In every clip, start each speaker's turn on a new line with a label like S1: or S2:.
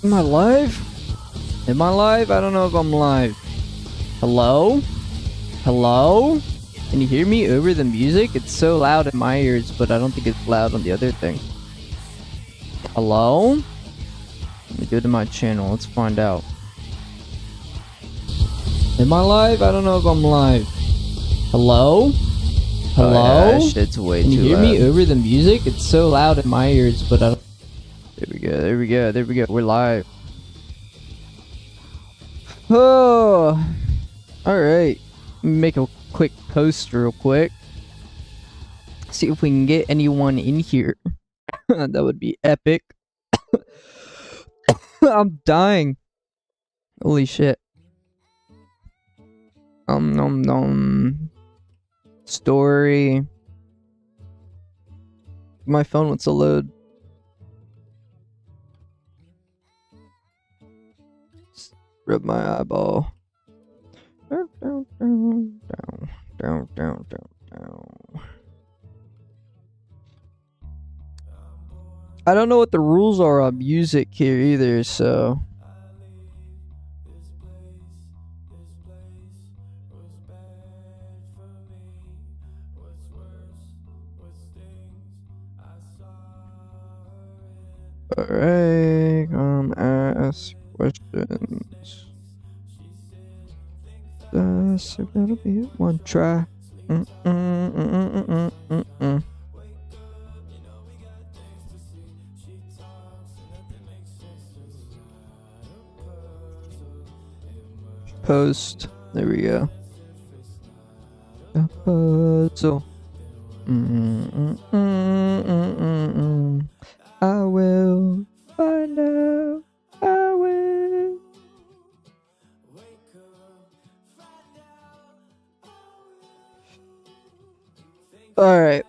S1: Am I live? Am I live? I don't know if I'm live. Hello? Hello? Can you hear me over the music? It's so loud in my ears, but I don't think it's loud on the other thing. Hello? Let me go to my channel. Let's find out. Am I live? I don't know if I'm live. Hello? Hello?
S2: Oh, yeah, shit's way
S1: Can you
S2: too
S1: hear
S2: loud.
S1: me over the music? It's so loud in my ears, but I don't... There we go, there we go, there we go. We're live. Oh, alright. Let me make a quick post real quick. See if we can get anyone in here. That would be epic. I'm dying. Holy shit. Story. My phone wants to load. Rub my eyeball. Down. I don't know what the rules are on music here either, so. Alright, ask questions. That's gonna be one try. Post. There we go. A puzzle. I will find out. I will. Alright.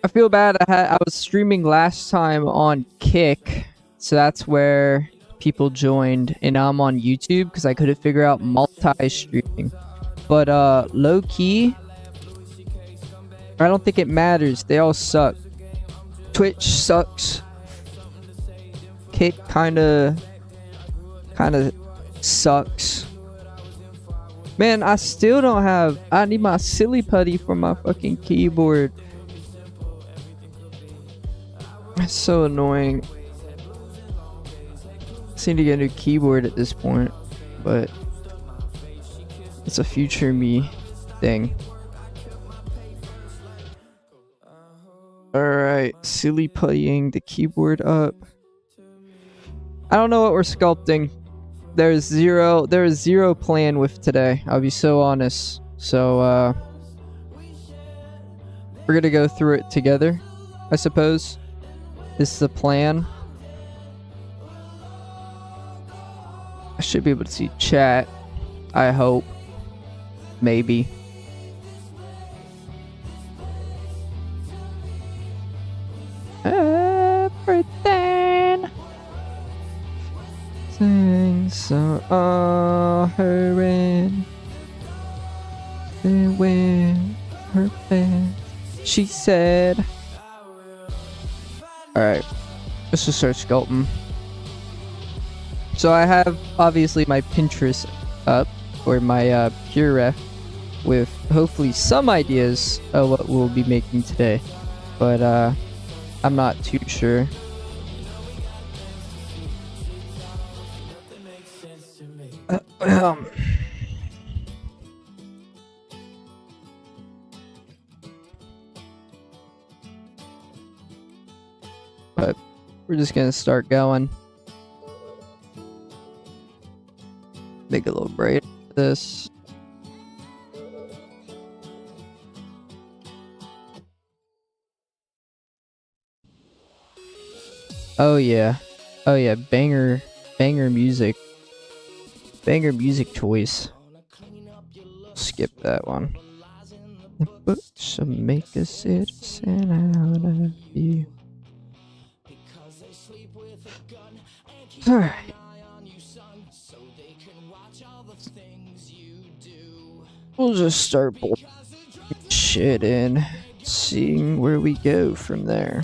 S1: I feel bad. I was streaming last time on Kick, so that's where people joined, and now I'm on YouTube because I couldn't figure out multi-streaming. But low key, I don't think it matters. They all suck. Twitch sucks. Kick kinda sucks. Man, I still don't have. I need my silly putty for my fucking keyboard. It's so annoying. I just need to get a new keyboard at this point, but it's a future me thing. Alright, silly puttying the keyboard up. I don't know what we're sculpting. There is zero plan with today. I'll be so honest. So we're gonna go through it together, I suppose. This is the plan. I should be able to see chat. I hope. Maybe. Everything things are hurrying. They win her bed. She said. Alright. Let's just start sculpting. So I have obviously my Pinterest up, or my pure ref, with hopefully some ideas of what we'll be making today. But I'm not too sure. But we're just gonna start going. Make a little braid for this. Oh yeah. Oh yeah, banger music. Banger music choice. Skip that one. The books shall make a citizen out of you. Alright. We'll just start shit in, seeing where we go from there.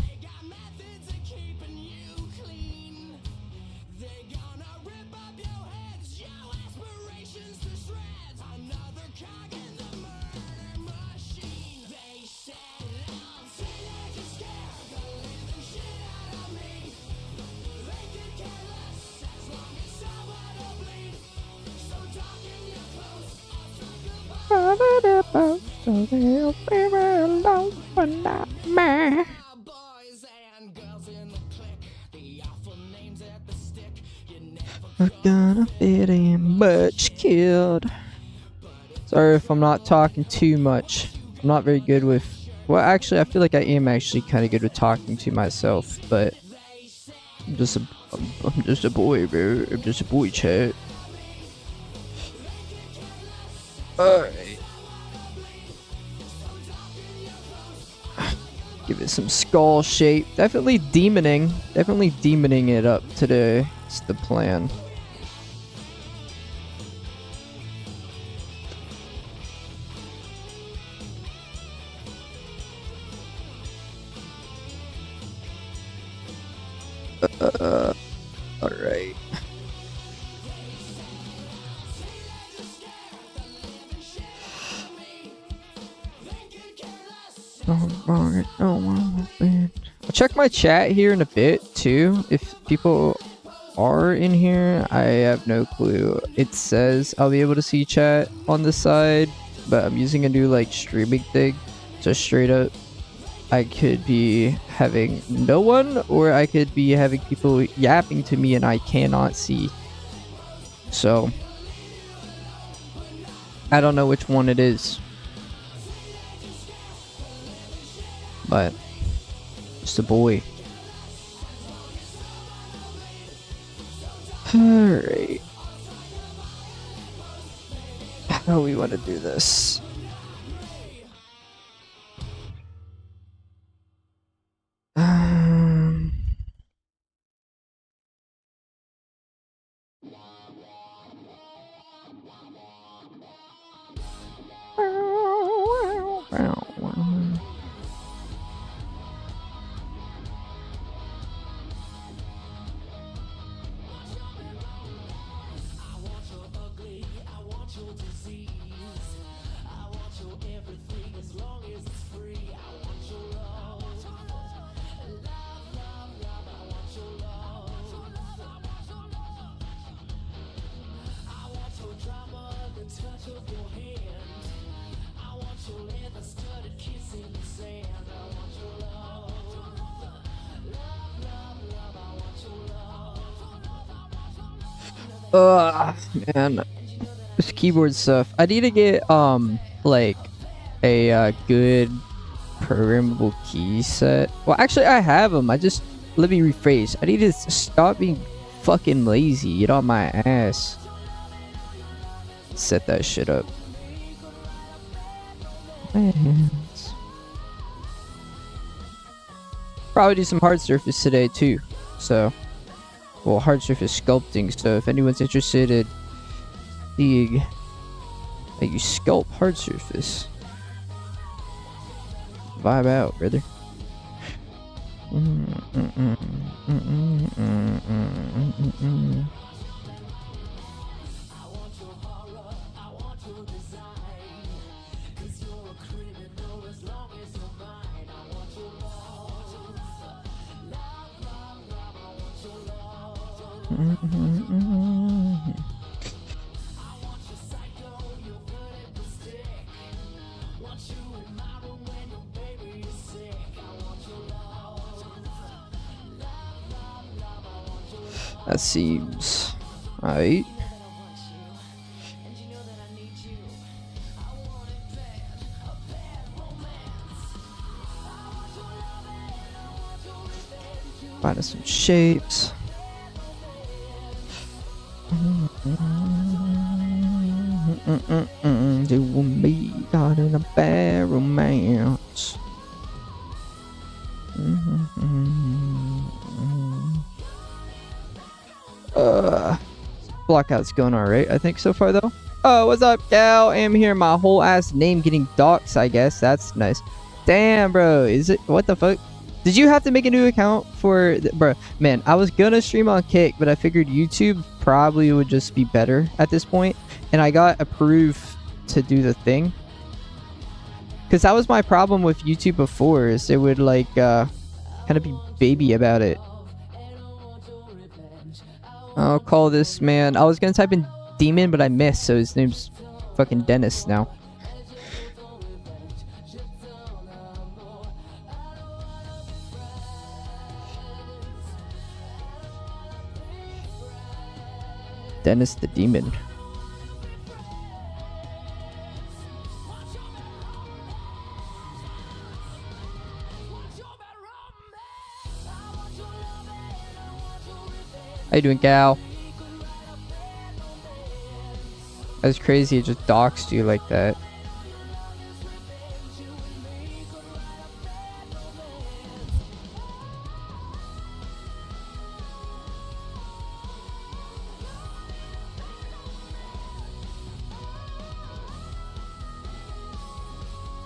S1: We're gonna fit in much killed. Sorry if I'm not talking too much. I'm not very good with... Well, actually, I feel like I am actually kind of good with talking to myself, but... I'm just a boy, bro. I'm just a boy, chat. Alright. Give it some skull shape. Definitely demoning it up today. It's the plan. Alright. I'll check my chat here in a bit too. If people are in here, I have no clue. It says I'll be able to see chat on the side, but I'm using a new like streaming thing. So straight up, I could be having no one, or I could be having people yapping to me and I cannot see. So I don't know which one it is. But just a boy. Alright. How do we want to do this? Man, this keyboard stuff. I need to get like a good programmable key set. Well, actually, I have them. Let me rephrase. I need to stop being fucking lazy. Get on my ass. Set that shit up. Hands. Probably do some hard surface today too. So. Well, hard surface sculpting, so if anyone's interested in seeing how you sculpt hard surface, vibe out, brother. That seems right. Find us some shapes. Doing me got in a bad romance. Blockout's going alright, I think, so far though. Oh, what's up, gal? I'm here, my whole ass name getting doxed, I guess. That's nice. Damn, bro. Is it? What the fuck? Did you have to make a new account for... Bro, man, I was gonna stream on Kick, but I figured YouTube probably would just be better at this point. And I got approved to do the thing. Because that was my problem with YouTube before, is it would, like, kind of be baby about it. I'll call this man... I was gonna type in Demon, but I missed, so his name's fucking Dennis now. Dennis the Demon. How you doing, Gal? That's crazy, it just doxed you like that.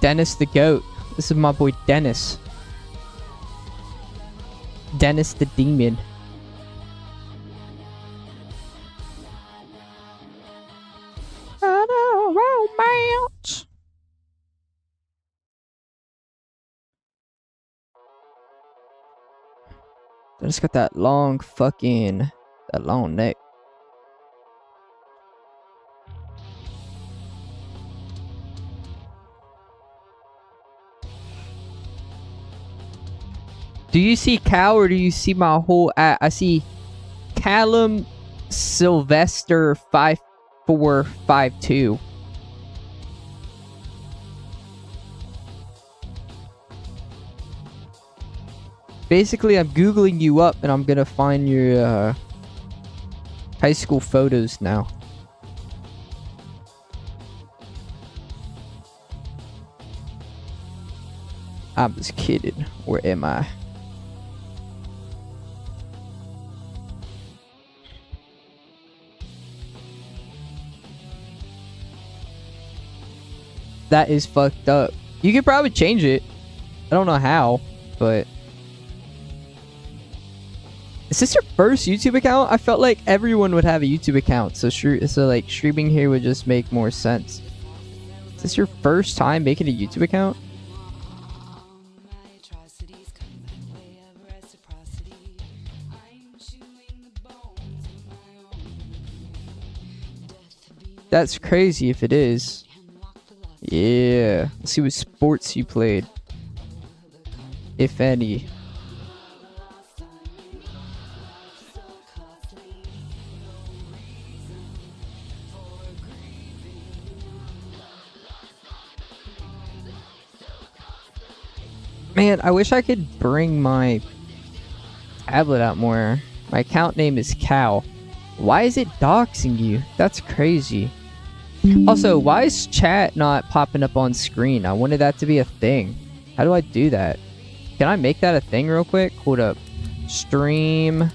S1: Dennis the Goat. This is my boy Dennis. Dennis the Demon. Romance. Dennis got that long neck. Do you see Cal or do you see my whole I see Callum Sylvester 5452. Basically, I'm Googling you up and I'm gonna find your high school photos now. I'm just kidding. Where am I? That is fucked up. You could probably change it. I don't know how, but... Is this your first YouTube account? I felt like everyone would have a YouTube account, so like streaming here would just make more sense. Is this your first time making a YouTube account? That's crazy if it is. Yeah. Let's see what sports you played. If any. Man, I wish I could bring my tablet out more. My account name is Cal. Why is it doxing you? That's crazy. Also, why is chat not popping up on screen? I wanted that to be a thing. How do I do that? Can I make that a thing real quick? Hold up. Stream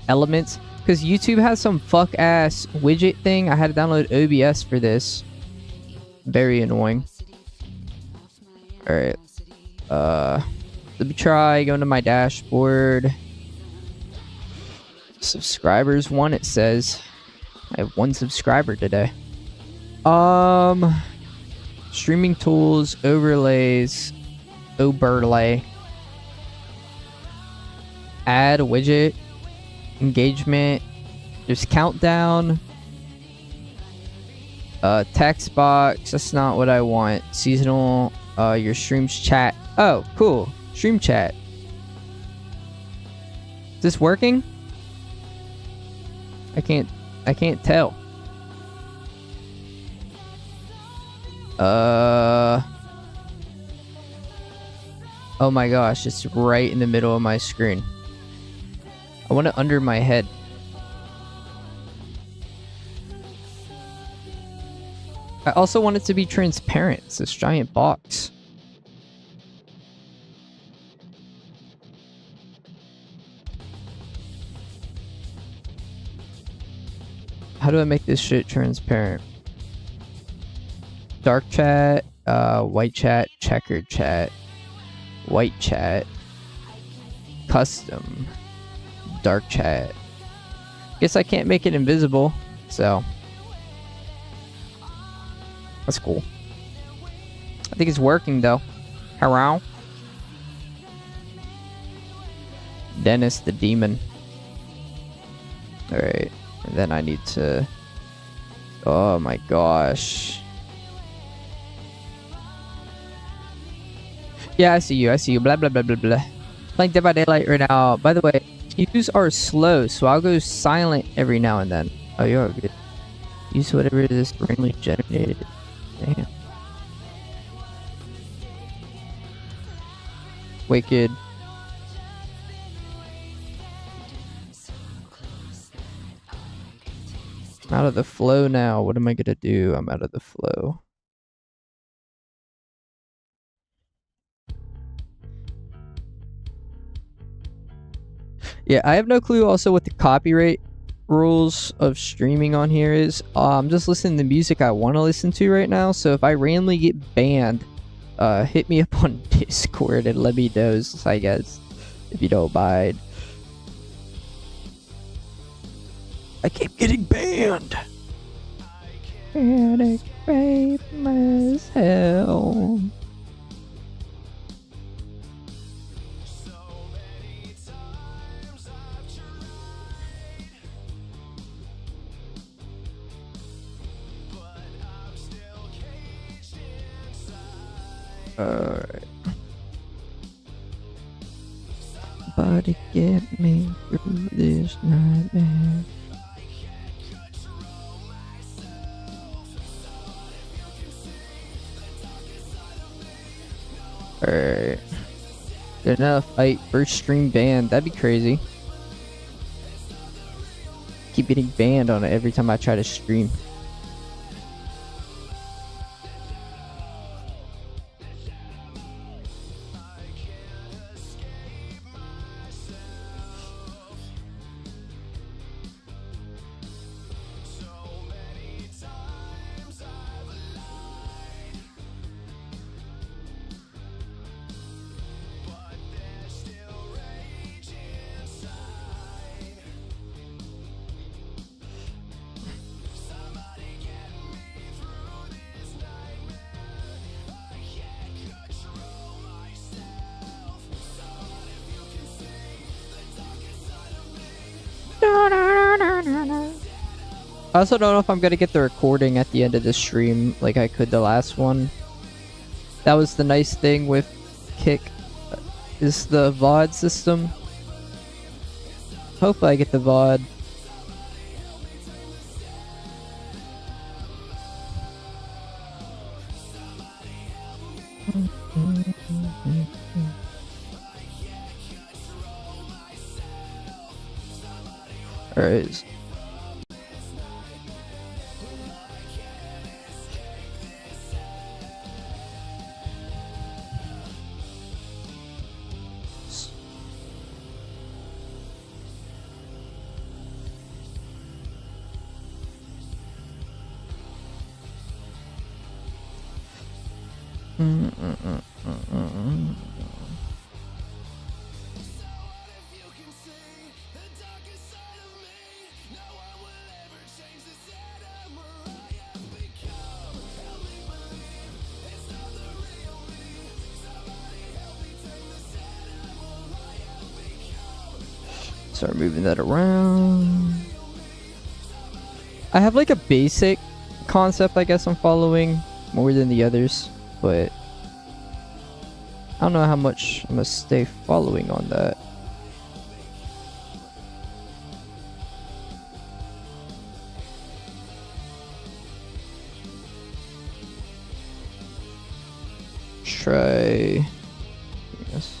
S1: elements. Because YouTube has some fuck ass widget thing. I had to download OBS for this. Very annoying. Alright. Let me try going to my dashboard. Subscribers 1, it says. I have 1 subscriber today. Streaming tools, overlays, overlay, add a widget, engagement, there's countdown, text box, that's not what I want, seasonal, your streams chat. Oh, cool, stream chat. Is this working? I can't tell. Oh my gosh, it's right in the middle of my screen. I want it under my head. I also want it to be transparent. It's this giant box. How do I make this shit transparent? Dark chat, white chat, checkered chat, white chat, custom, dark chat. Guess I can't make it invisible, so that's cool. I think it's working though. Hello? Dennis the Demon. Alright. And then I need to... Oh my gosh. Yeah, I see you. I see you. Blah, blah, blah, blah, blah. Playing Dead by Daylight right now. By the way, views are slow, so I'll go silent every now and then. Oh, you're good. Use whatever it is randomly generated. Damn. Wicked. I'm out of the flow now. What am I gonna do? I'm out of the flow. Yeah, I have no clue also what the copyright rules of streaming on here is. I'm just listening to music I want to listen to right now, so if I randomly get banned, hit me up on Discord and let me know, I guess, if you don't mind. I keep getting banned. Panic rape myself. Alright. Somebody get me through this nightmare. Alright. Good enough. First stream banned. That'd be crazy. Keep getting banned on it every time I try to stream. I also don't know if I'm gonna get the recording at the end of the stream like I could the last one. That was the nice thing with Kick, is the VOD system. Hopefully I get the VOD. Alright. Start moving that around. I have like a basic concept I guess I'm following more than the others, but I don't know how much I'm gonna stay following on that. Try. Yes.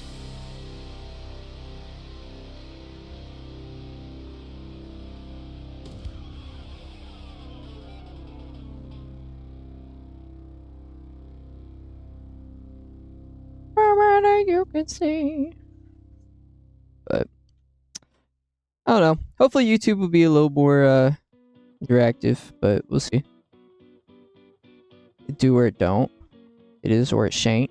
S1: You can see, but I don't know. Hopefully YouTube will be a little more interactive, but we'll see. It do or it don't. It is or it shan't.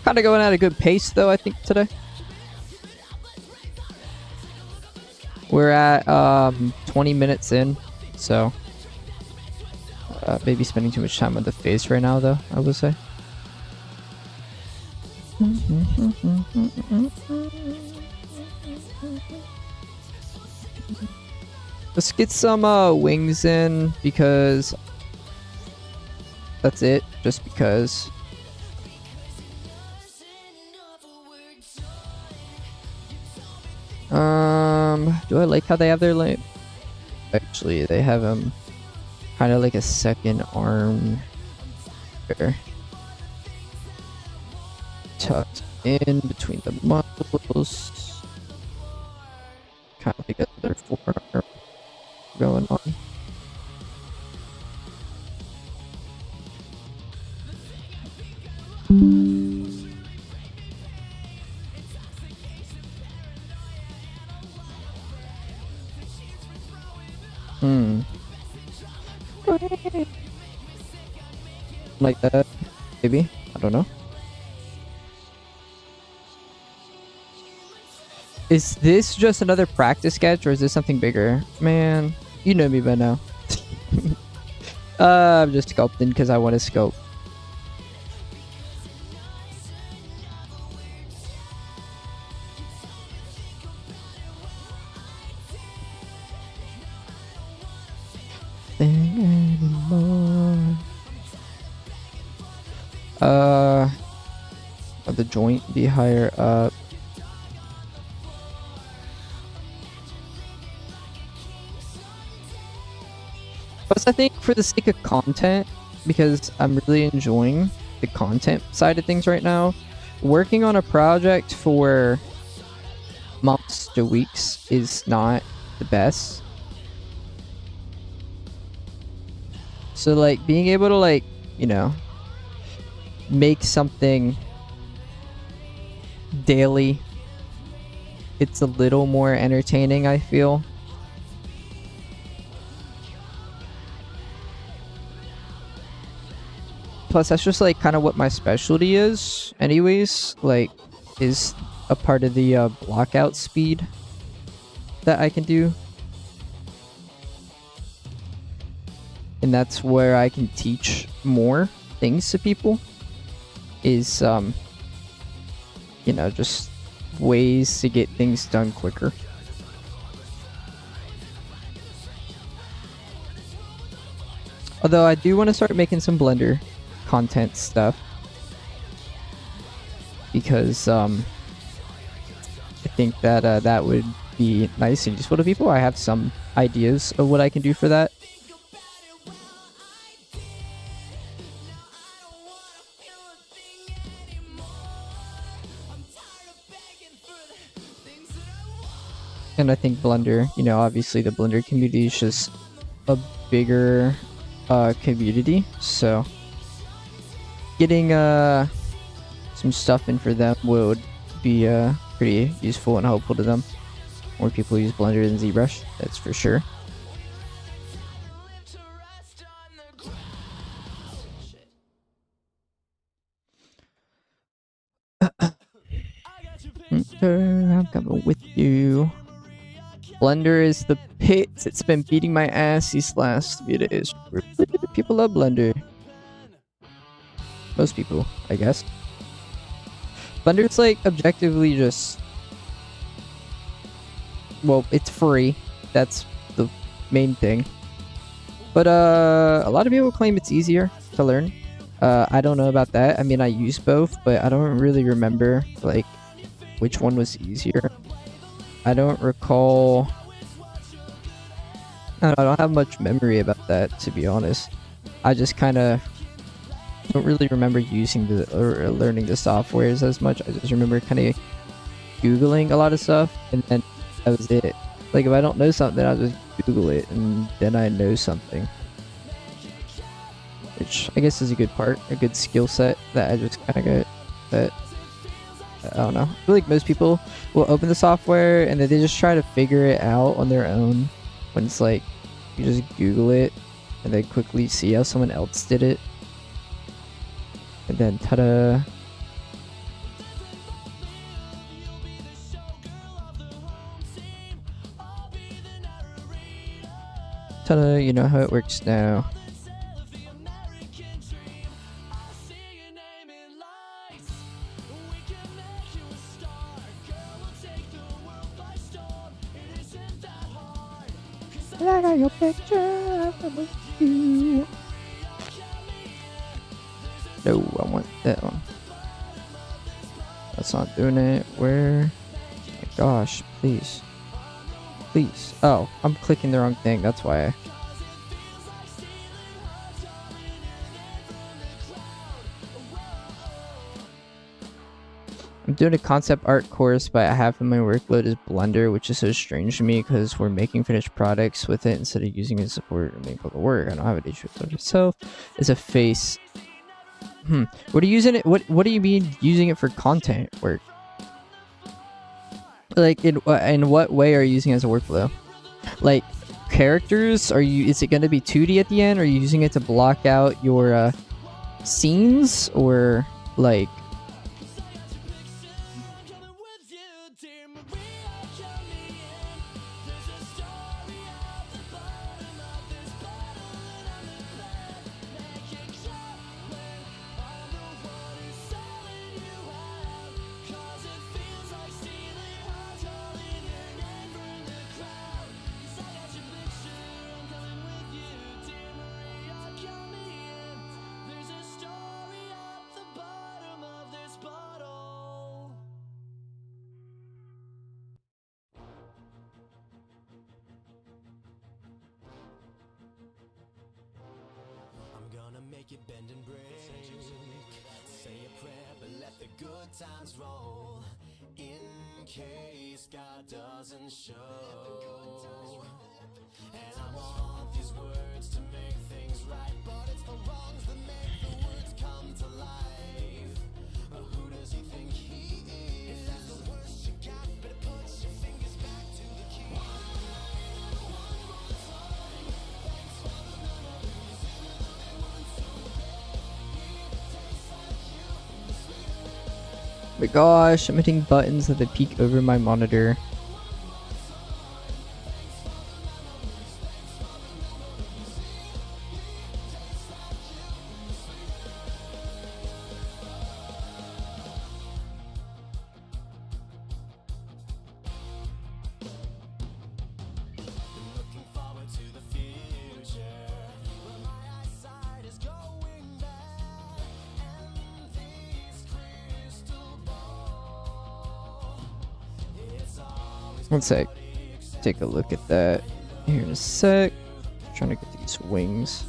S1: Kind of going at a good pace though, I think, today. We're at 20 minutes in, so maybe spending too much time on the face right now though, I would say. Let's get some wings in, because that's it, just because. Do I like how they have their like? Actually, they have kind of like a second arm there, tucked in between the muscles, kind of like another forearm going on. Like that, maybe. I don't know. Is this just another practice sketch, or is this something bigger? Man, you know me by now. I'm just sculpting because I want to sculpt. Anymore. The joint be higher up. Plus, I think for the sake of content, because I'm really enjoying the content side of things right now, working on a project for months to weeks is not the best. So like being able to like, you know, make something daily, it's a little more entertaining, I feel. Plus that's just like kind of what my specialty is anyways, like is a part of the blockout speed that I can do. And that's where I can teach more things to people, is you know, just ways to get things done quicker. Although I do want to start making some Blender content stuff, because I think that that would be nice and useful to people. I have some ideas of what I can do for that. And I think Blender, you know, obviously the Blender community is just a bigger community, so getting some stuff in for them would be pretty useful and helpful to them. More people use Blender than ZBrush, that's for sure. I'm coming with you. Blender is the pit. It's been beating my ass these last few days. People love Blender. Most people, I guess. Blender's like objectively just, well, it's free. That's the main thing. But a lot of people claim it's easier to learn. I don't know about that. I mean, I use both, but I don't really remember like which one was easier. I don't recall. I don't have much memory about that, to be honest. I just kind of don't really remember using the or learning the softwares as much. I just remember kind of Googling a lot of stuff, and then that was it. Like if I don't know something, I'll just Google it, and then I know something. Which I guess is a good part, a good skill set that I just kind of got. That I don't know. I feel like most people will open the software and then they just try to figure it out on their own, when it's like you just Google it and then quickly see how someone else did it, and then ta-da. Ta-da, you know how it works now. I got your picture of you. No, I want that one. That's not doing it. Where? Oh my gosh, please. Please. Oh, I'm clicking the wrong thing. That's why. I'm doing a concept art course, but half of my workload is Blender, which is so strange to me because we're making finished products with it instead of using it to support and make all the work. I don't have an issue with it itself. It's a face. What are you using it? What do you mean using it for content work? Like in what way are you using it as a workflow? Like characters? Is it going to be 2D at the end? Or are you using it to block out your scenes, or like?
S2: Make it bend and break. Say a prayer, but let the good times roll. In case God doesn't show. And I want these words to make things right, but it's the wrongs that make the words come to life. Who does he think he is? If that's the worst you got, better put your fingers back to the key.
S1: Oh my gosh, I'm hitting buttons that they peek over my monitor. One sec. Take a look at that here in a sec. Trying to get these wings.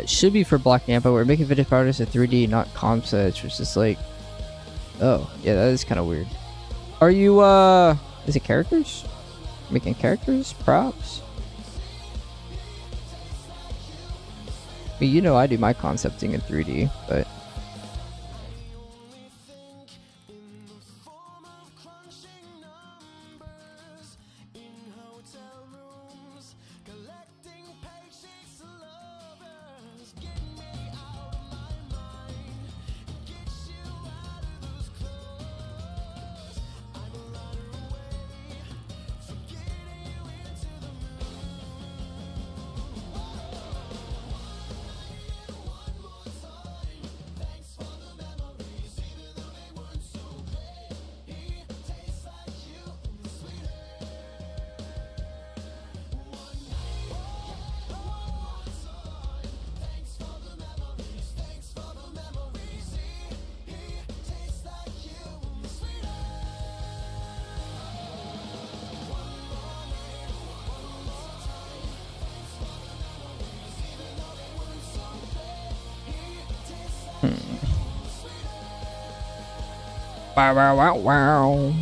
S1: It should be for blocking out, but we're making video powders at 3D, not comp sets, which is like, oh yeah, that is kind of weird. Are you is it characters? Making characters? Props? I mean, you know I do my concepting in 3D, but... Wow, wow, wow, wow.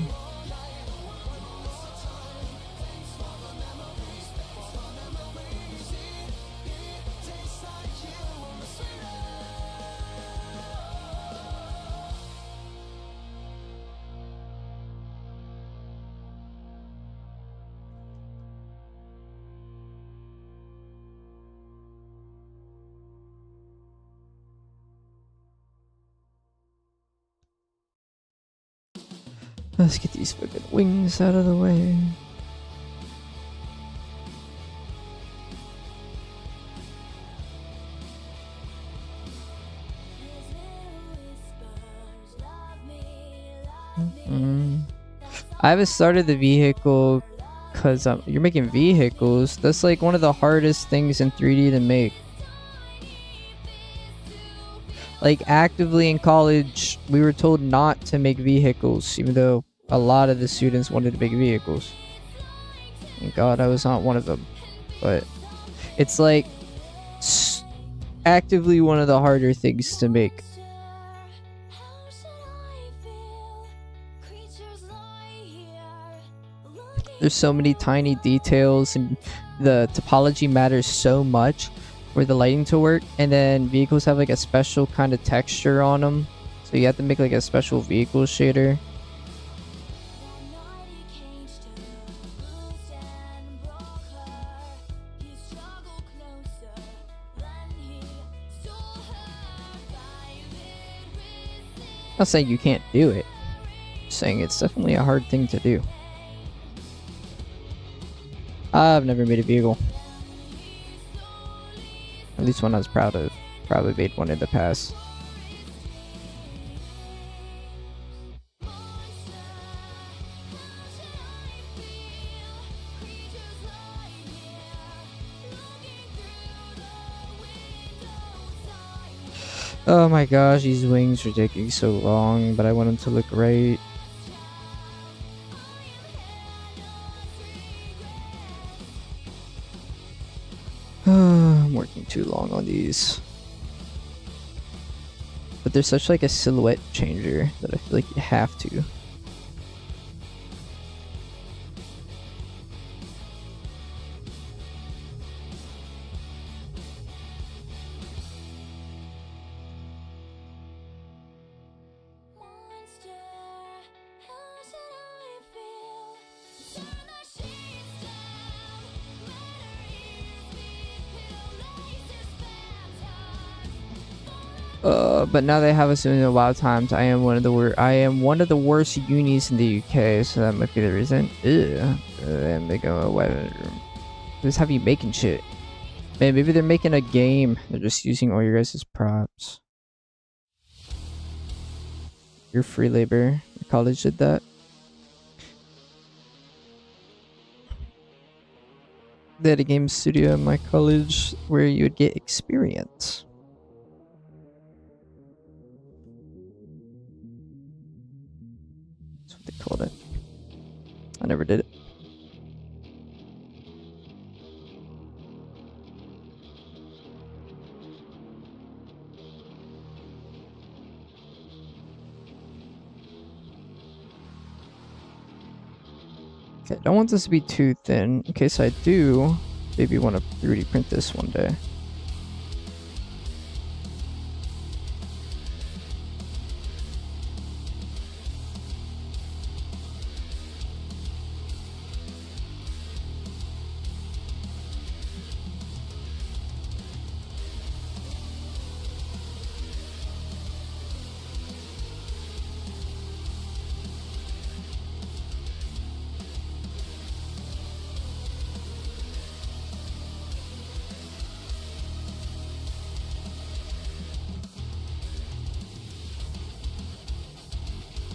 S1: Let's get these fucking wings out of the way. I haven't started the vehicle because you're making vehicles. That's like one of the hardest things in 3D to make. Like actively in college, we were told not to make vehicles, even though a lot of the students wanted to make vehicles. Thank God I was not one of them. But it's like actively one of the harder things to make. There's so many tiny details, and the topology matters so much for the lighting to work. And then vehicles have like a special kind of texture on them, so you have to make like a special vehicle shader. I'm not saying you can't do it. I'm saying it's definitely a hard thing to do. I've never made a vehicle. At least one I was proud of. Probably made one in the past. Oh my gosh, these wings are taking so long, but I want them to look right. I'm working too long on these. But there's such like a silhouette changer that I feel like you have to. But now they have us doing a lot of times. I am one of the worst unis in the UK, so that might be the reason. And they go away. Just have you making shit. Man, maybe they're making a game. They're just using all your guys' props. Your free labor. Your college did that. They had a game studio in my college where you would get experience. That's what they called it. I never did it. Okay, I don't want this to be too thin. In case I do, maybe want to 3D print this one day.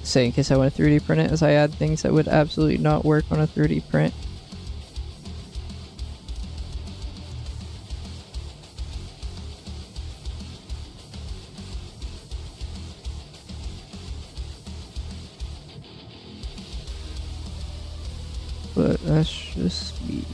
S1: Say in case I want to 3D print it, as I add things that would absolutely not work on a 3D print. But that's just me.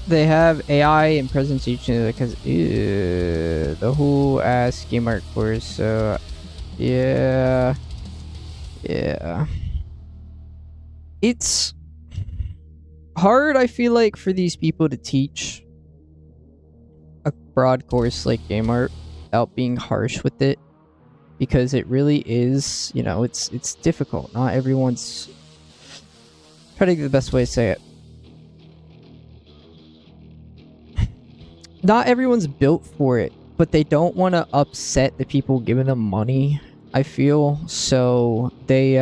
S1: They have AI and presentation because the whole ass game art course. So yeah, it's hard. I feel like for these people to teach a broad course like game art without being harsh with it, because it really is. You know, it's difficult. Not everyone's. Try to get the best way to say it. Not everyone's built for it, but they don't want to upset the people giving them money, I feel. So they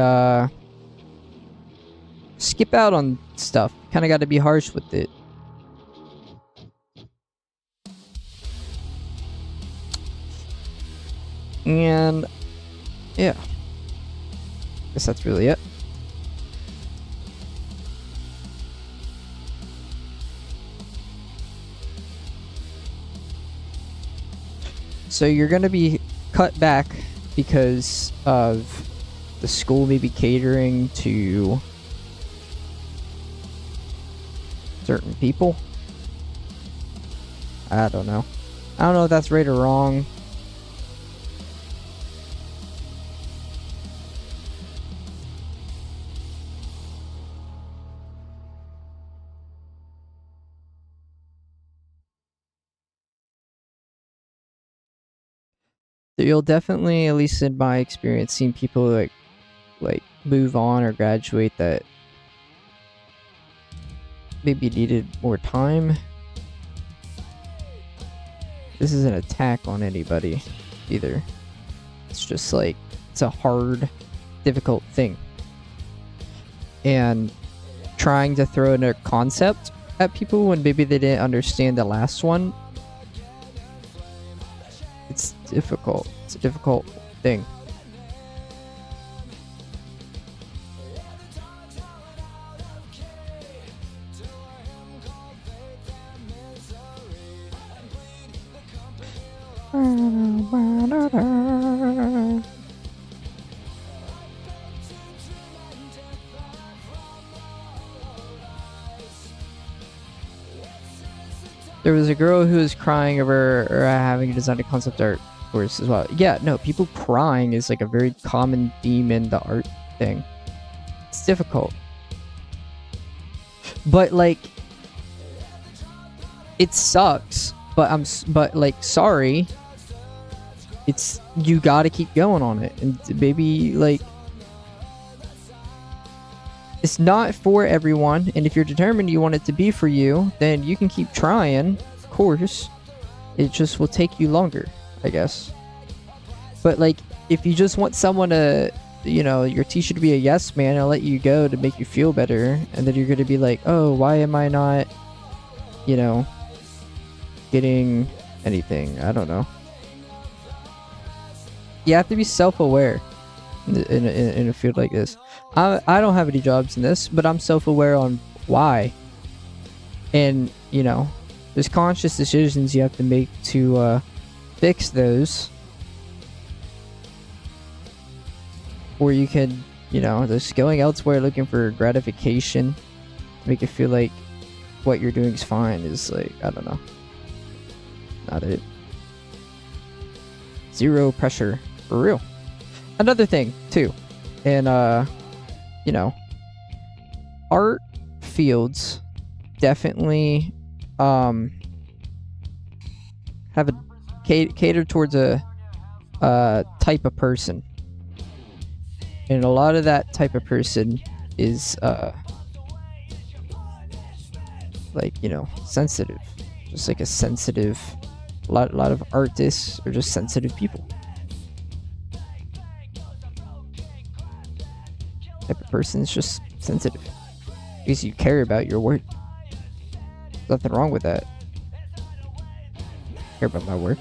S1: skip out on stuff. Kind of got to be harsh with it. And yeah, guess that's really it. So you're going to be cut back because of the school maybe catering to certain people. I don't know. I don't know if that's right or wrong. You'll definitely, at least in my experience, seen people like move on or graduate that maybe needed more time. This is an attack on anybody either. It's just like, it's a hard, difficult thing. And trying to throw in a concept at people when maybe they didn't understand the last one, it's difficult. It's a difficult thing. There was a girl who was crying over having to design a concept art course as well. Yeah, no, people crying is like a very common theme in the art thing. It's difficult. But like, it sucks, but like, sorry. It's, you gotta keep going on it. And maybe like, it's not for everyone, and if you're determined you want it to be for you, then you can keep trying, of course. It just will take you longer, I guess. But like, if you just want someone to, you know, your teacher to be a yes man and let you go to make you feel better, and then you're going to be like, oh, why am I not, you know, getting anything? I don't know. You have to be self-aware in a field like this. I don't have any jobs in this, but I'm self-aware on why. And, you know, there's conscious decisions you have to make to fix those. Or you can, you know, just going elsewhere looking for gratification, make it feel like what you're doing is fine is like, I don't know. Not it. Zero pressure. For real. Another thing, too. And, you know, art fields definitely have a cater towards a type of person, and a lot of that type of person is like, you know, sensitive, just like a sensitive. A lot of artists are just sensitive people. Type of person is just sensitive because you care about your work. There's nothing wrong with that. I care about my work.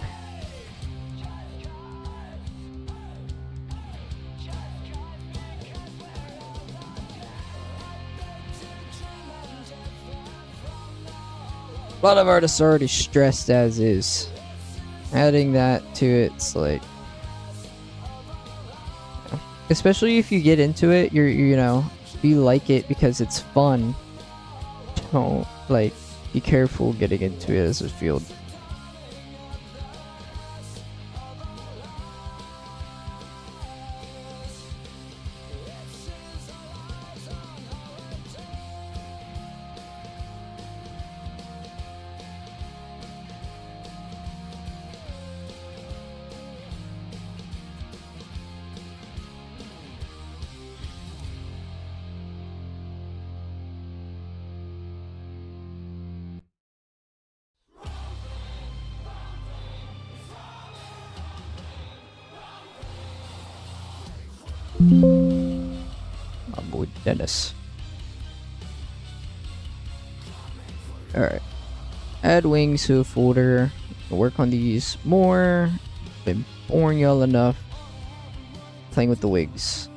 S1: A lot of artists are already stressed as is. Adding that to it's like, especially if you get into it, you know, you like it because it's fun. Don't, like, be careful getting into it as a field. My boy Dennis. Alright. Add wings to a folder. Work on these more. Been boring y'all enough. Playing with the wigs.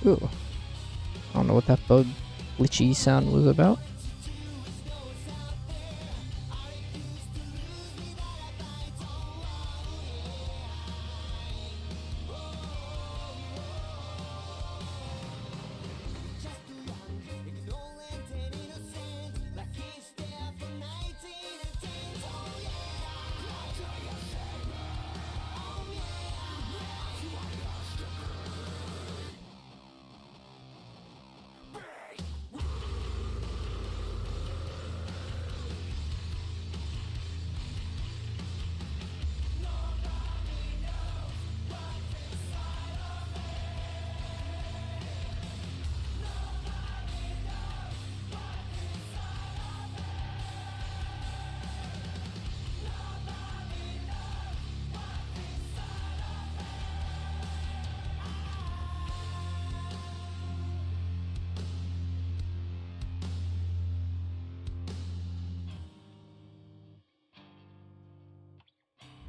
S1: Ooh. I don't know what that bug glitchy sound was about.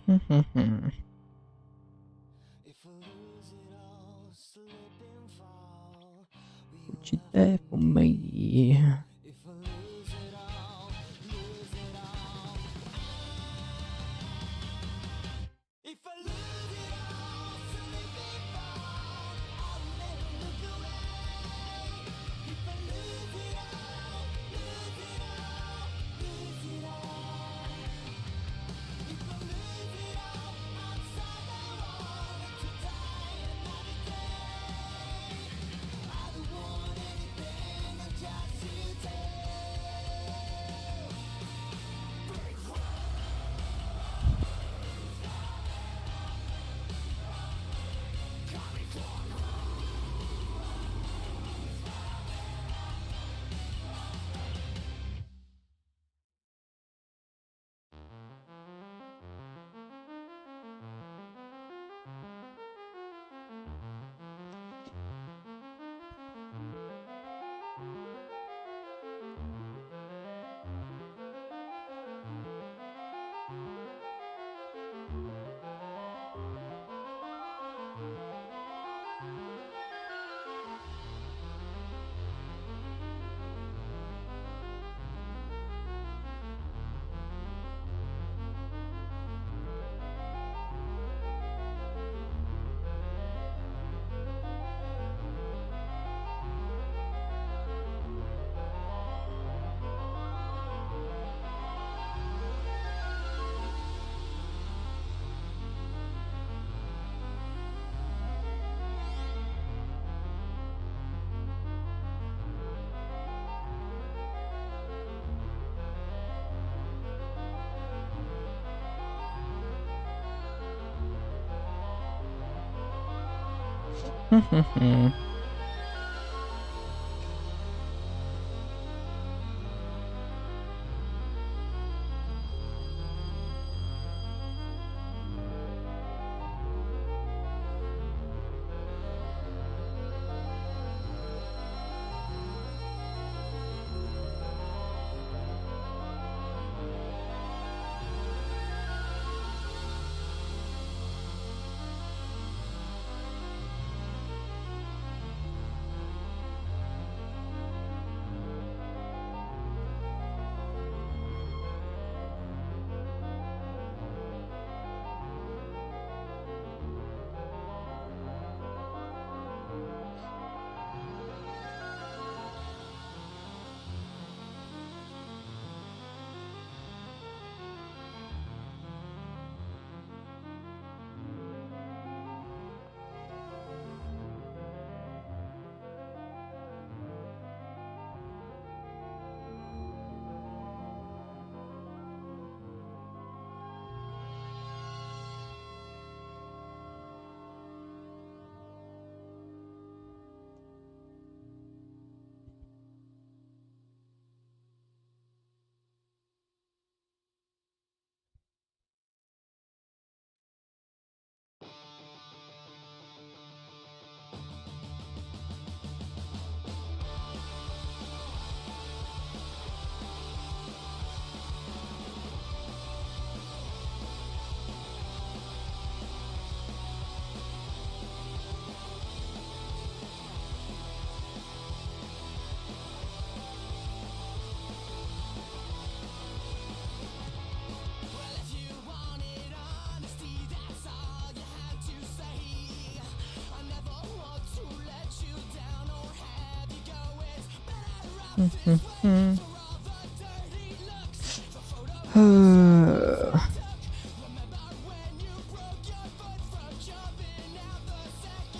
S2: If I lose it all, slip and fall,
S1: What you there for me?
S2: if I lose it all, lose it all. If I lose it all, slip and fall, I'll never look away. If I lose it all, lose it all, lose it all. If I lose it all, I'm sorry I wanted to die another day. I don't want anything, I'm just too tired.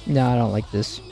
S1: No, I don't like this.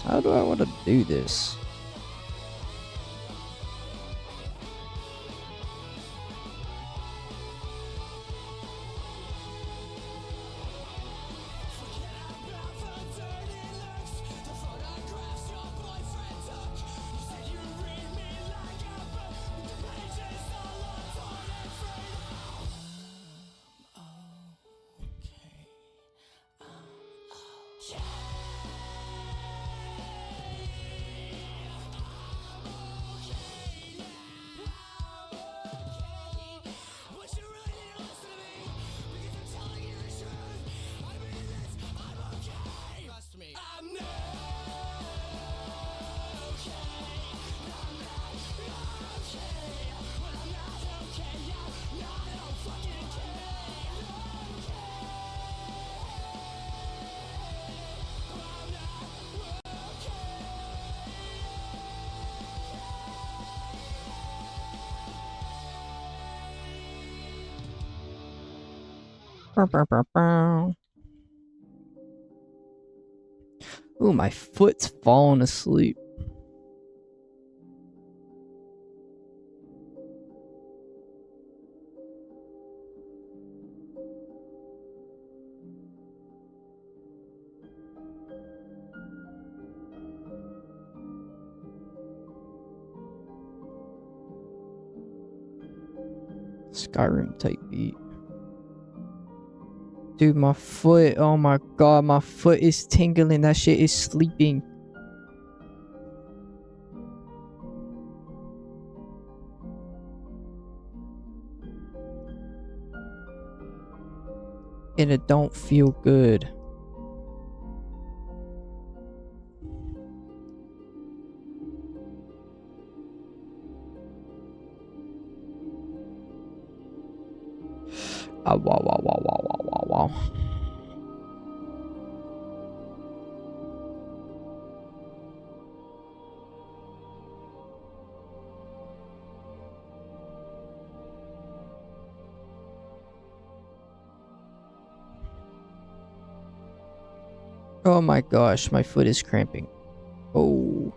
S1: How do I want to do this? Ooh, my foot's falling asleep. Skyrim type beat. Dude, my foot. Oh my god, my foot is tingling. That shit is sleeping. And it don't feel good. Wow, wow, wow, wow, wow, wow, wow. Oh my gosh, my foot is cramping. Oh.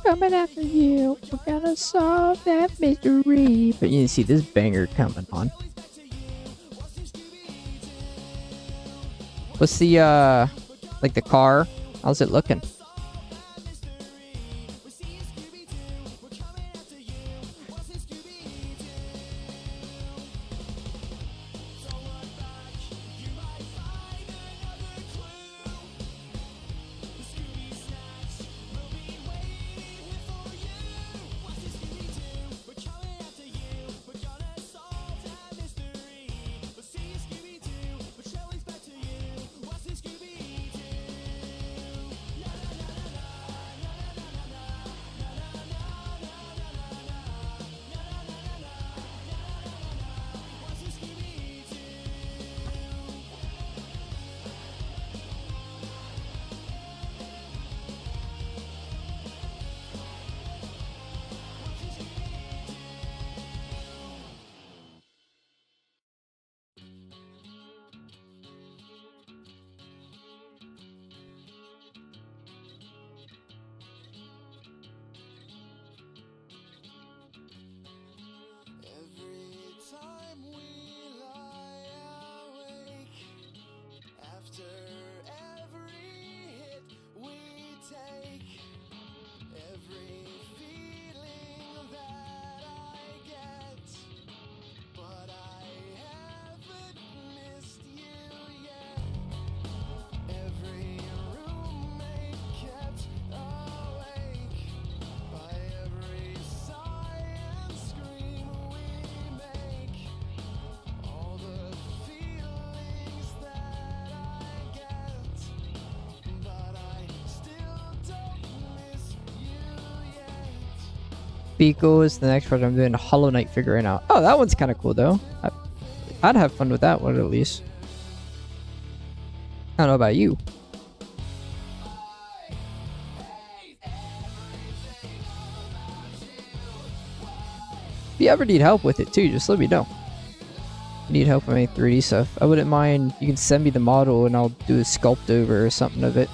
S1: Coming after you, we're gonna solve that mystery. But you didn't see this banger coming on. What's the like the car? How's it looking? Beagle is the next project I'm doing. A Hollow Knight figuring out. Oh, that one's kind of cool though. I'd have fun with that one at least. I don't know about you. If you ever need help with it too, just let me know. Need help with any 3D stuff. I wouldn't mind. You can send me the model and I'll do a sculpt over or something of it.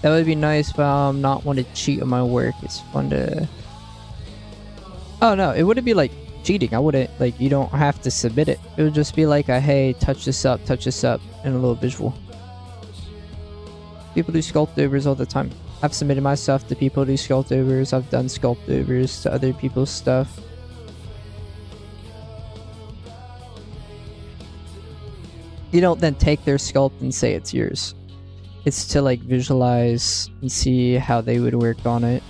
S1: That would be nice, but not want to cheat on my work. It's fun to. Oh no, it wouldn't be like cheating. I wouldn't like. You don't have to submit it. It would just be like a hey, touch this up, and a little visual. People do sculpt overs all the time. I've submitted my stuff to people who do sculpt overs. I've done sculpt overs to other people's stuff. You don't then take their sculpt and say it's yours. It's to like visualize and see how they would work on it.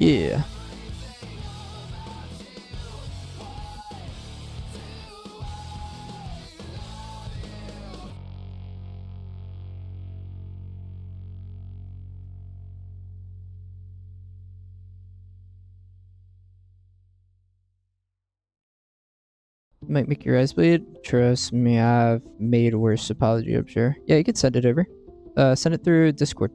S1: Yeah. Might make your eyes bleed. Trust me, I've made worse apology, I'm sure. Yeah, you could send it over. Send it through Discord.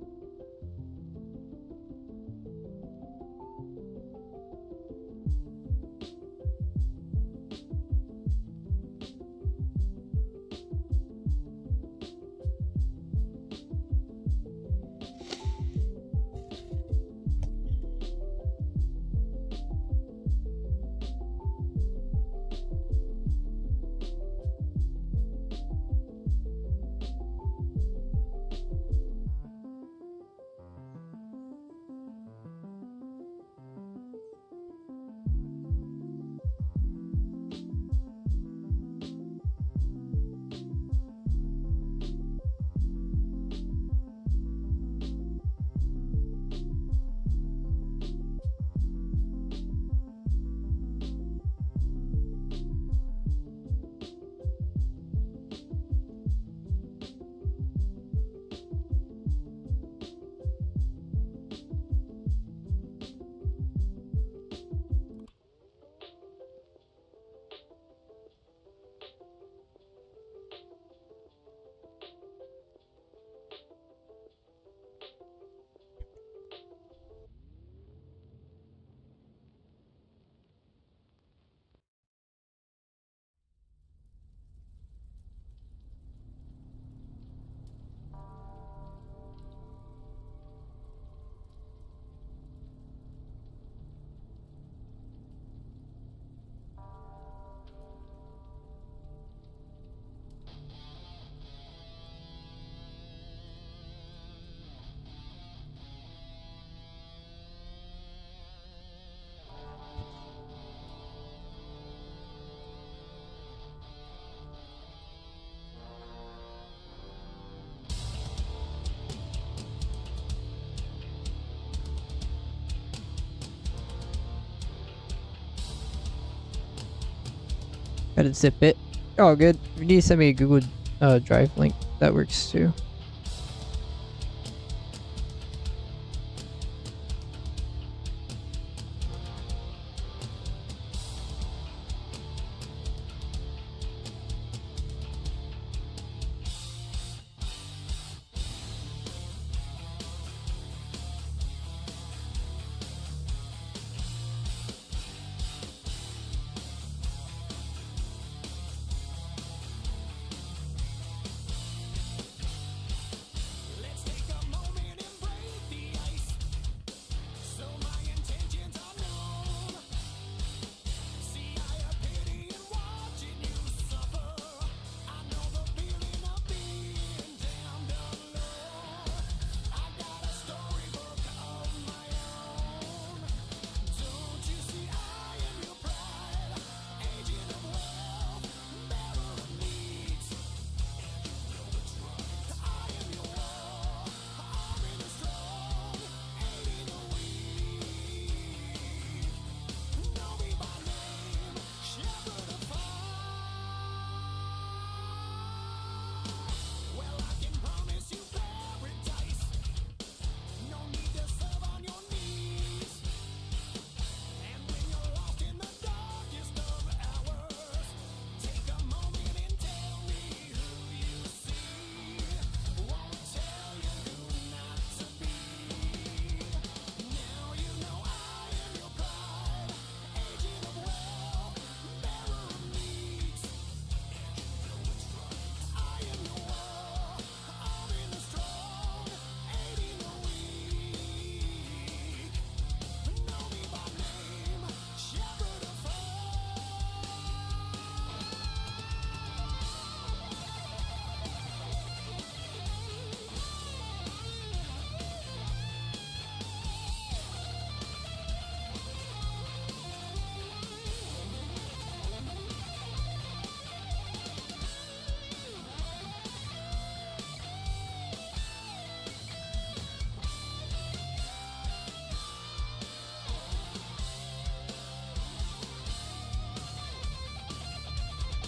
S1: Gotta zip it. Oh, good. You need to send me a Google Drive link. That works too.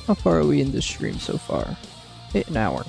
S1: How far are we in this stream so far? Hit an hour.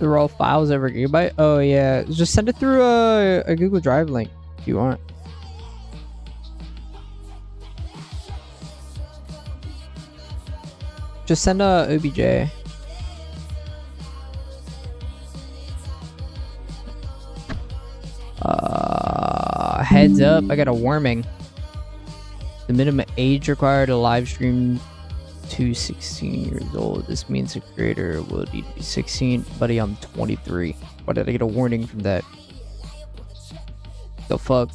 S1: The raw files over gigabyte? Oh yeah, just send it through a Google Drive link if you want. Just send a OBJ. Heads up, I got a warning. The minimum age required to live stream to 16 years old. This means the creator will need to be 16. Buddy, I'm 23. Why did I get a warning from that? The fuck?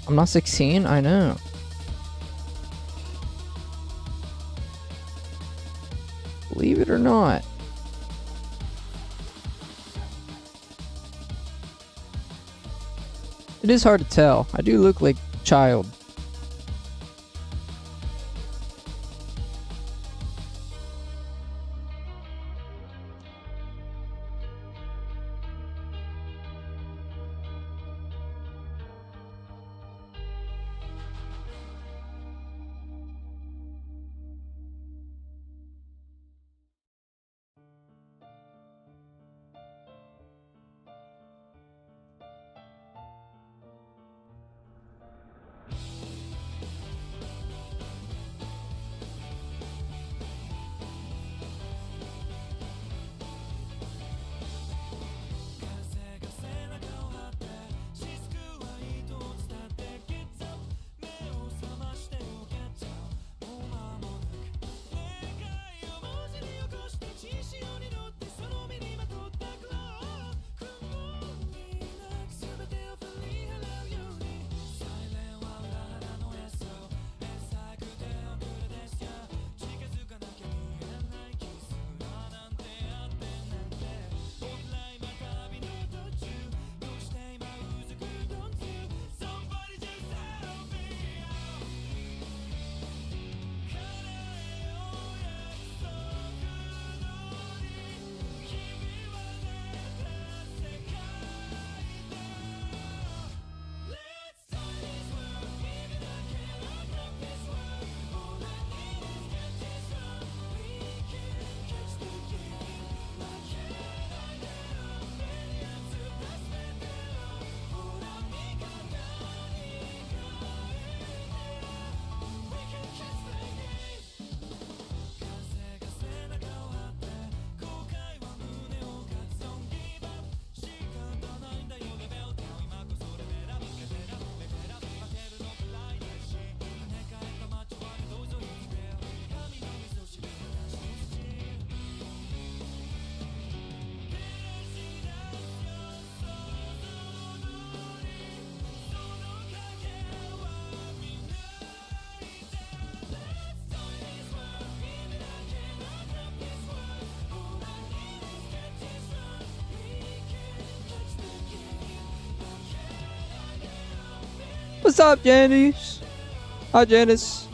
S1: I'm not 16? I know. Believe it or not. It is hard to tell. I do look like a child. What's up, Janice? Hi, Janice.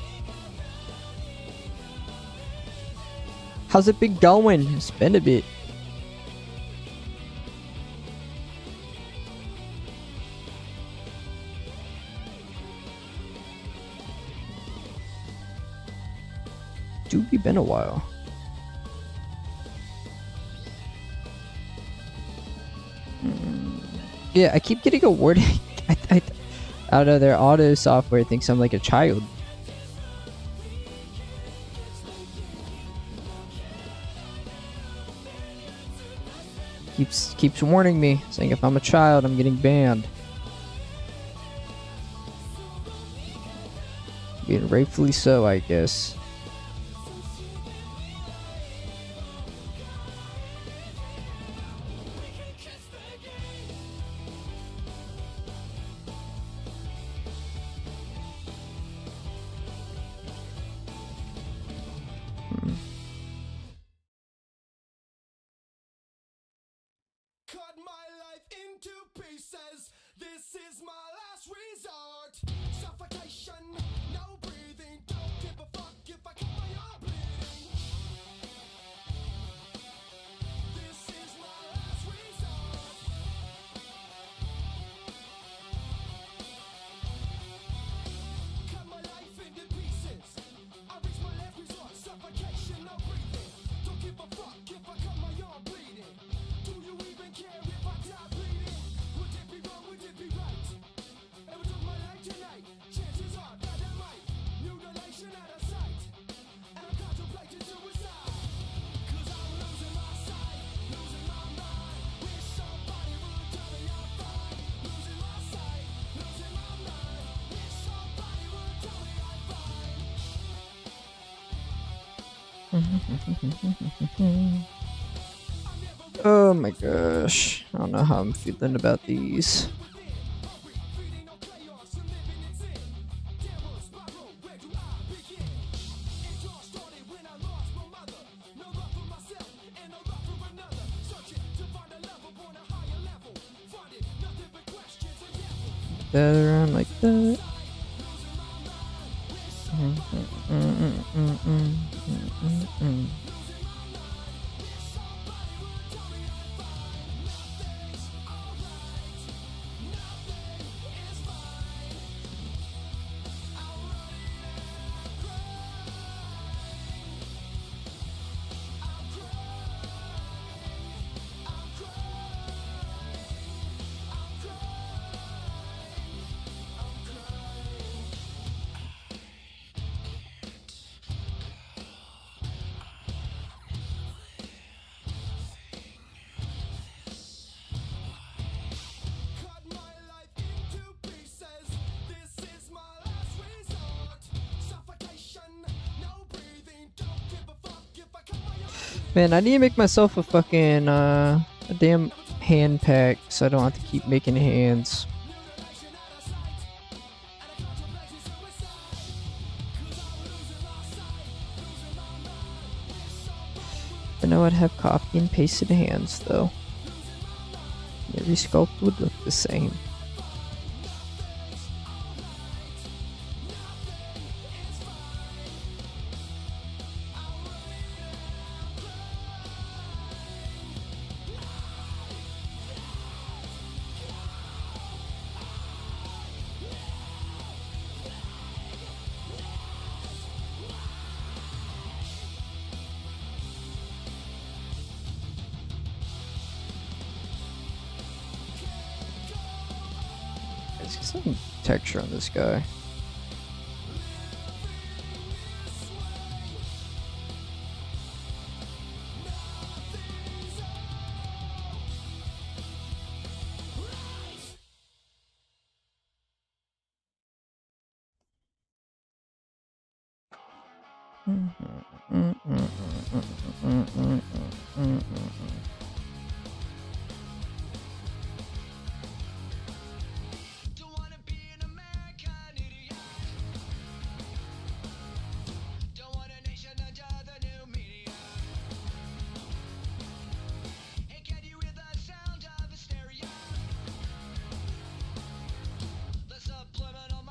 S1: How's it been going? It's been a bit. Dude, be been a while. Yeah, I keep getting a warning. I out of their auto software thinks I'm like a child. Keeps warning me, saying if I'm a child, I'm getting banned. Being rightfully so, I guess.
S2: Cut my life into pieces. This is my last resort. Suffocation, no breathing. Don't give a fuck if I cut my arm bleeding. This is my last resort. Cut my life into pieces. I reach my last resort. Suffocation, no breathing. Don't give a fuck if I cut my arm bleeding. Do you even care if I die bleeding? Would it be wrong? Would it be right? If I took my life tonight, chances are that I might. Mutilation out of sight. And I'm contemplating suicide. Cause I'm losing my sight, losing my mind. Wish somebody would tell me I'm fine. Losing my sight, losing my mind. Wish somebody would tell me I'm fine.
S1: Oh my gosh. I don't know how I'm feeling about these. That around like that. Man, I need to make myself a fucking a damn hand pack so I don't have to keep making hands. I know I'd have copy and pasted hands though. Every sculpt would look the same. Let's get some texture on this guy.
S2: Subliminal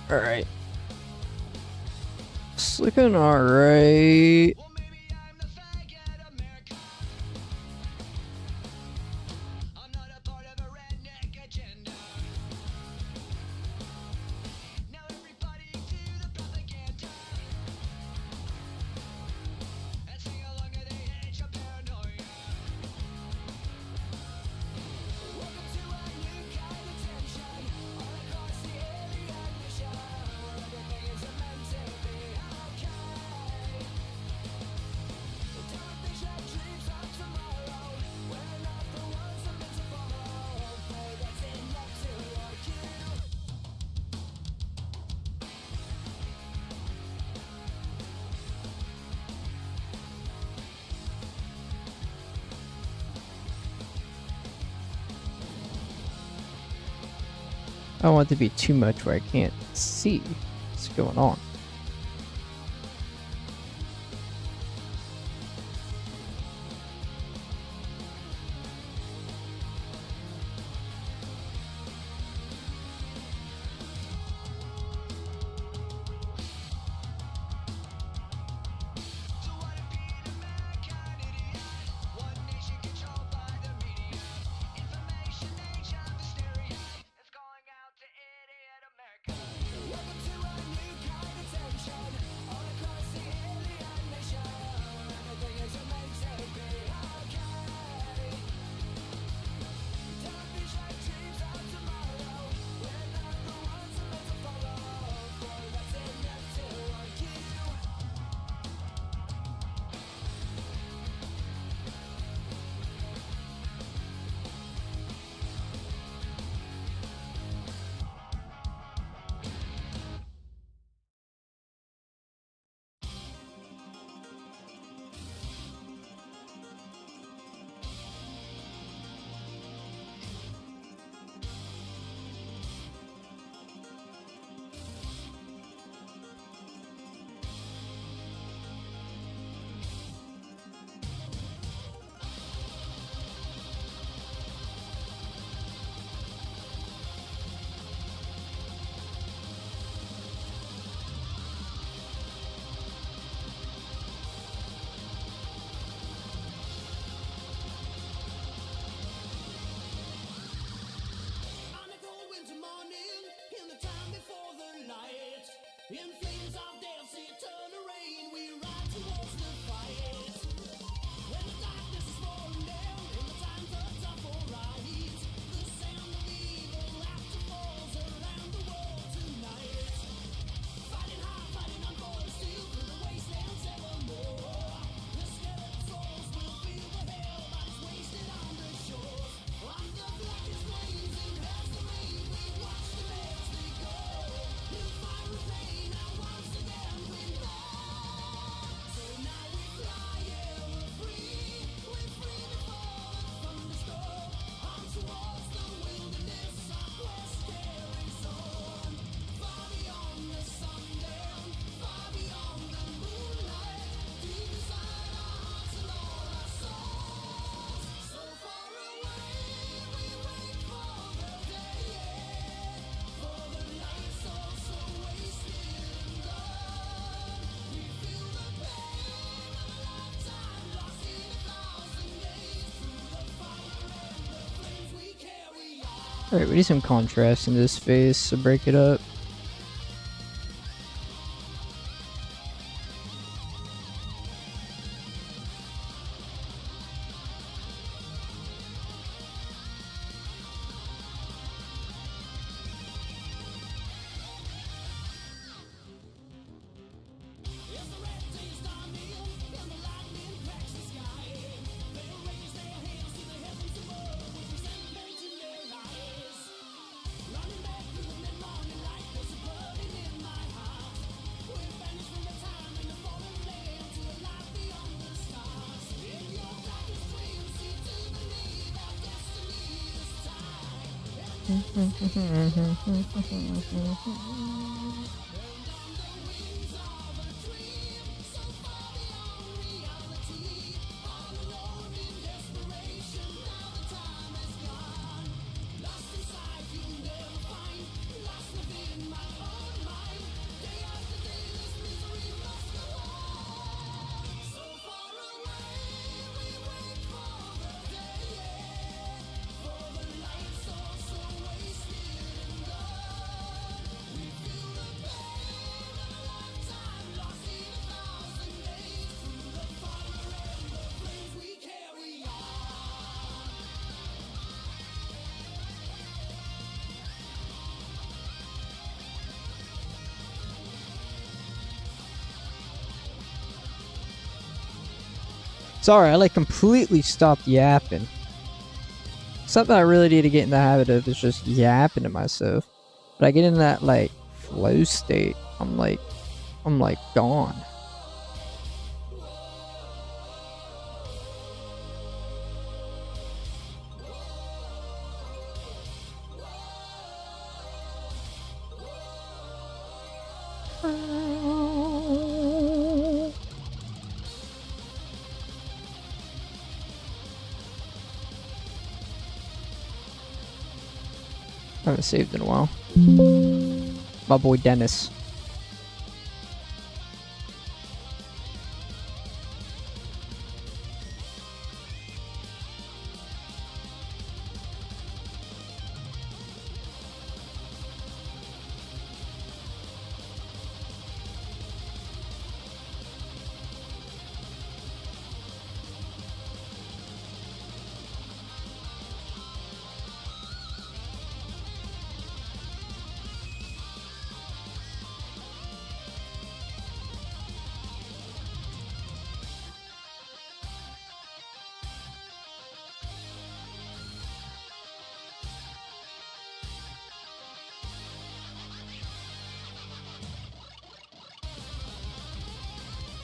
S1: Alright. It's looking alright.
S2: Well, maybe I'm the faggot America. I'm not a part of a redneck agenda. Now everybody do the propaganda and sing along at the age of paranoia. Welcome to a new kind of tension all across the alien mission, where everything is meant to be okay. Don't think your dreams of tomorrow, we're not the ones that meant to follow. Play that's enough to like you.
S1: I don't want it to be too much where I can't see what's going on.
S2: So what if being American idiot? One nation controlled by the media. Information age of hysteria. It's going out to idiot America. Welcome to a new kind of tension all across the alien nation, where everything is meant to be okay. Don't be shy dreams of tomorrow. We're not the ones who meant to follow. Boy, that's enough to argue. On a cold winter morning, in the time before the light, in flames of death's eternal rain, we ride towards the fight. When the darkness is falling down, and the times are tough for right, the sound of evil laughter falls around the world tonight. Fighting hard, fighting on for steel through the wastelands evermore. The skeleton souls will feel the hell bodies wasted on the shores. On the blackest flames in hell's domain, we watch them as they go. New fire and pain, now once again we know. So now we fly, yeah, we're free. We're free before the thunderstorm. On towards the wilderness, our quest carries on. Far beyond the sundown, far beyond the moonlight, deep inside our hearts and all our souls. So far away, we wait for the day, for the night so wasted and gone. We feel the pain of a lifetime lost in 1,000 days. Through the fire and the flames we carry on.
S1: Alright, we need some contrast in this face to break it up.
S2: As the red days dawn in, and the lightning cracks the sky, they'll raise their hands to the heavens above with resentment in their eyes. Running back through the mid-morning light, there's a burden in my heart. We're banished from the time in the fallen land to a life beyond the stars. In your darkest dreams, see to believe our destiny is tied.
S1: Sorry, I like completely stopped yapping. Something I really need to get in the habit of is just yapping to myself. But I get in that like flow state, I'm like gone. I haven't saved in a while. My boy Dennis.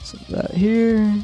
S1: Some of that here.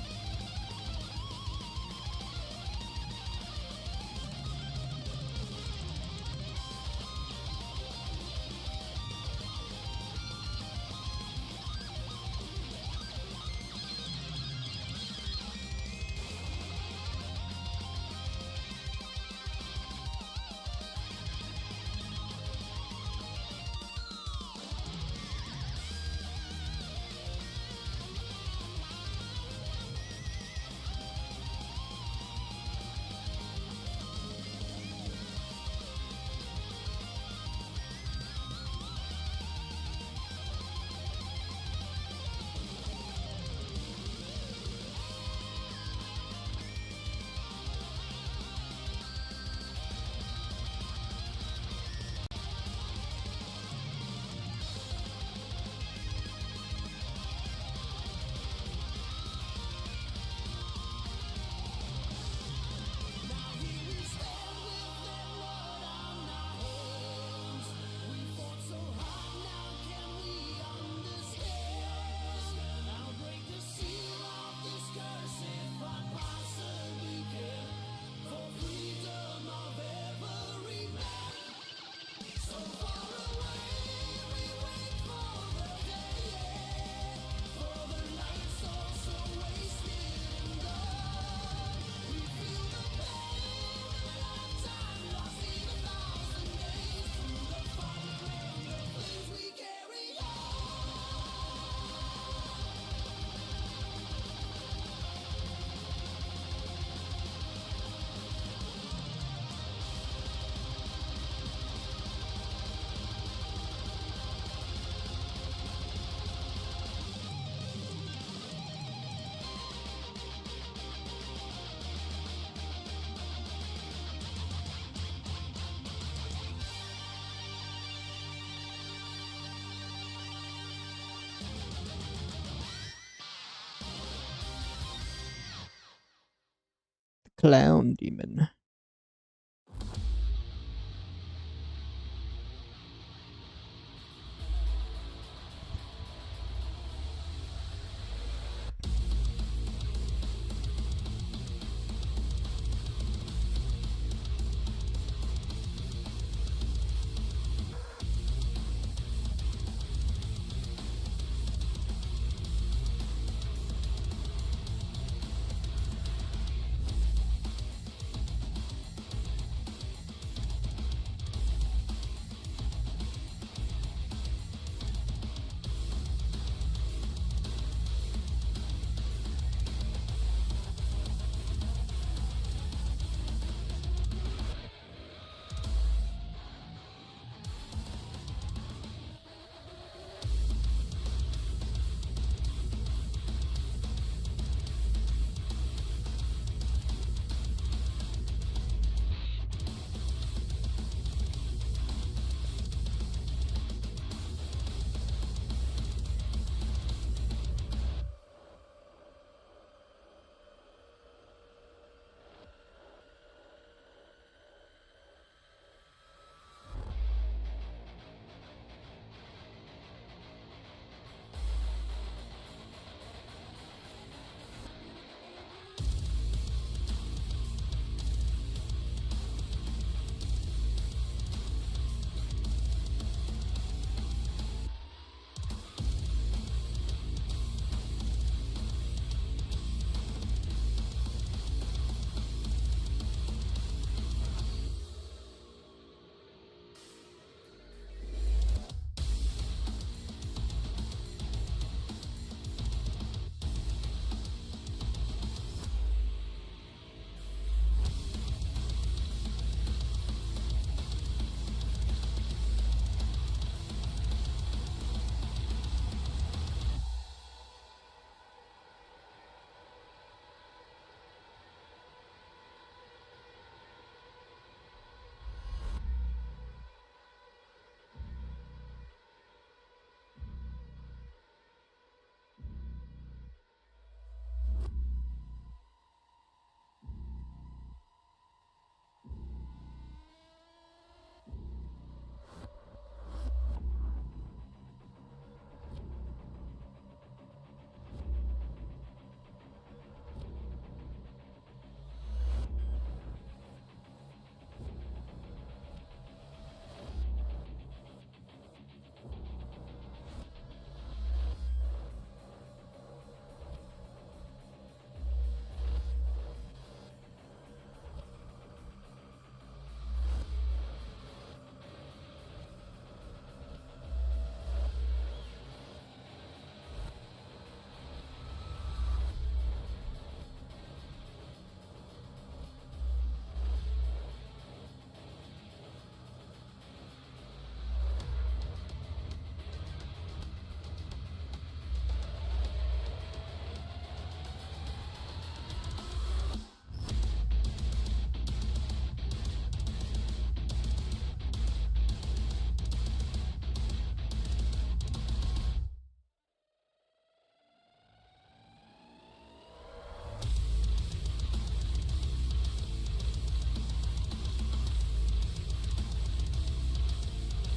S1: Clown demon.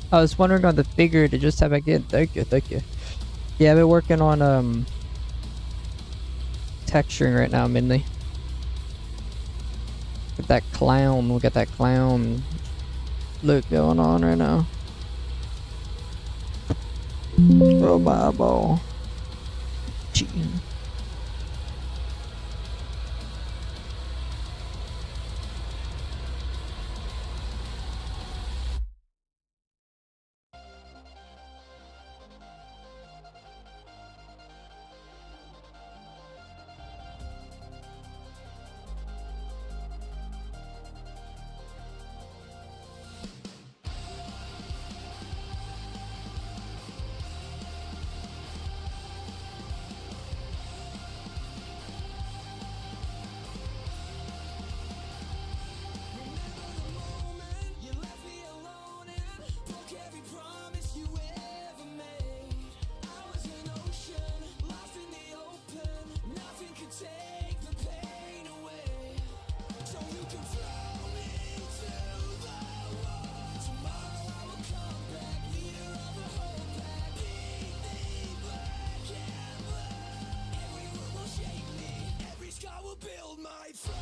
S1: I was wondering on the figure to just have again. Thank you, thank you. Yeah, I've been working on texturing right now mainly. Get that clown. We'll get that clown look going on right now. Oh my ball. Cheating.
S2: You left me alone and broke every promise you ever made. I was an ocean, lost in the open. Nothing could take the pain away. So you can throw me to the wall. Tomorrow I will come back, leader of the whole pack. Beat the black and black. Every word will shake me, every scar will build my throne.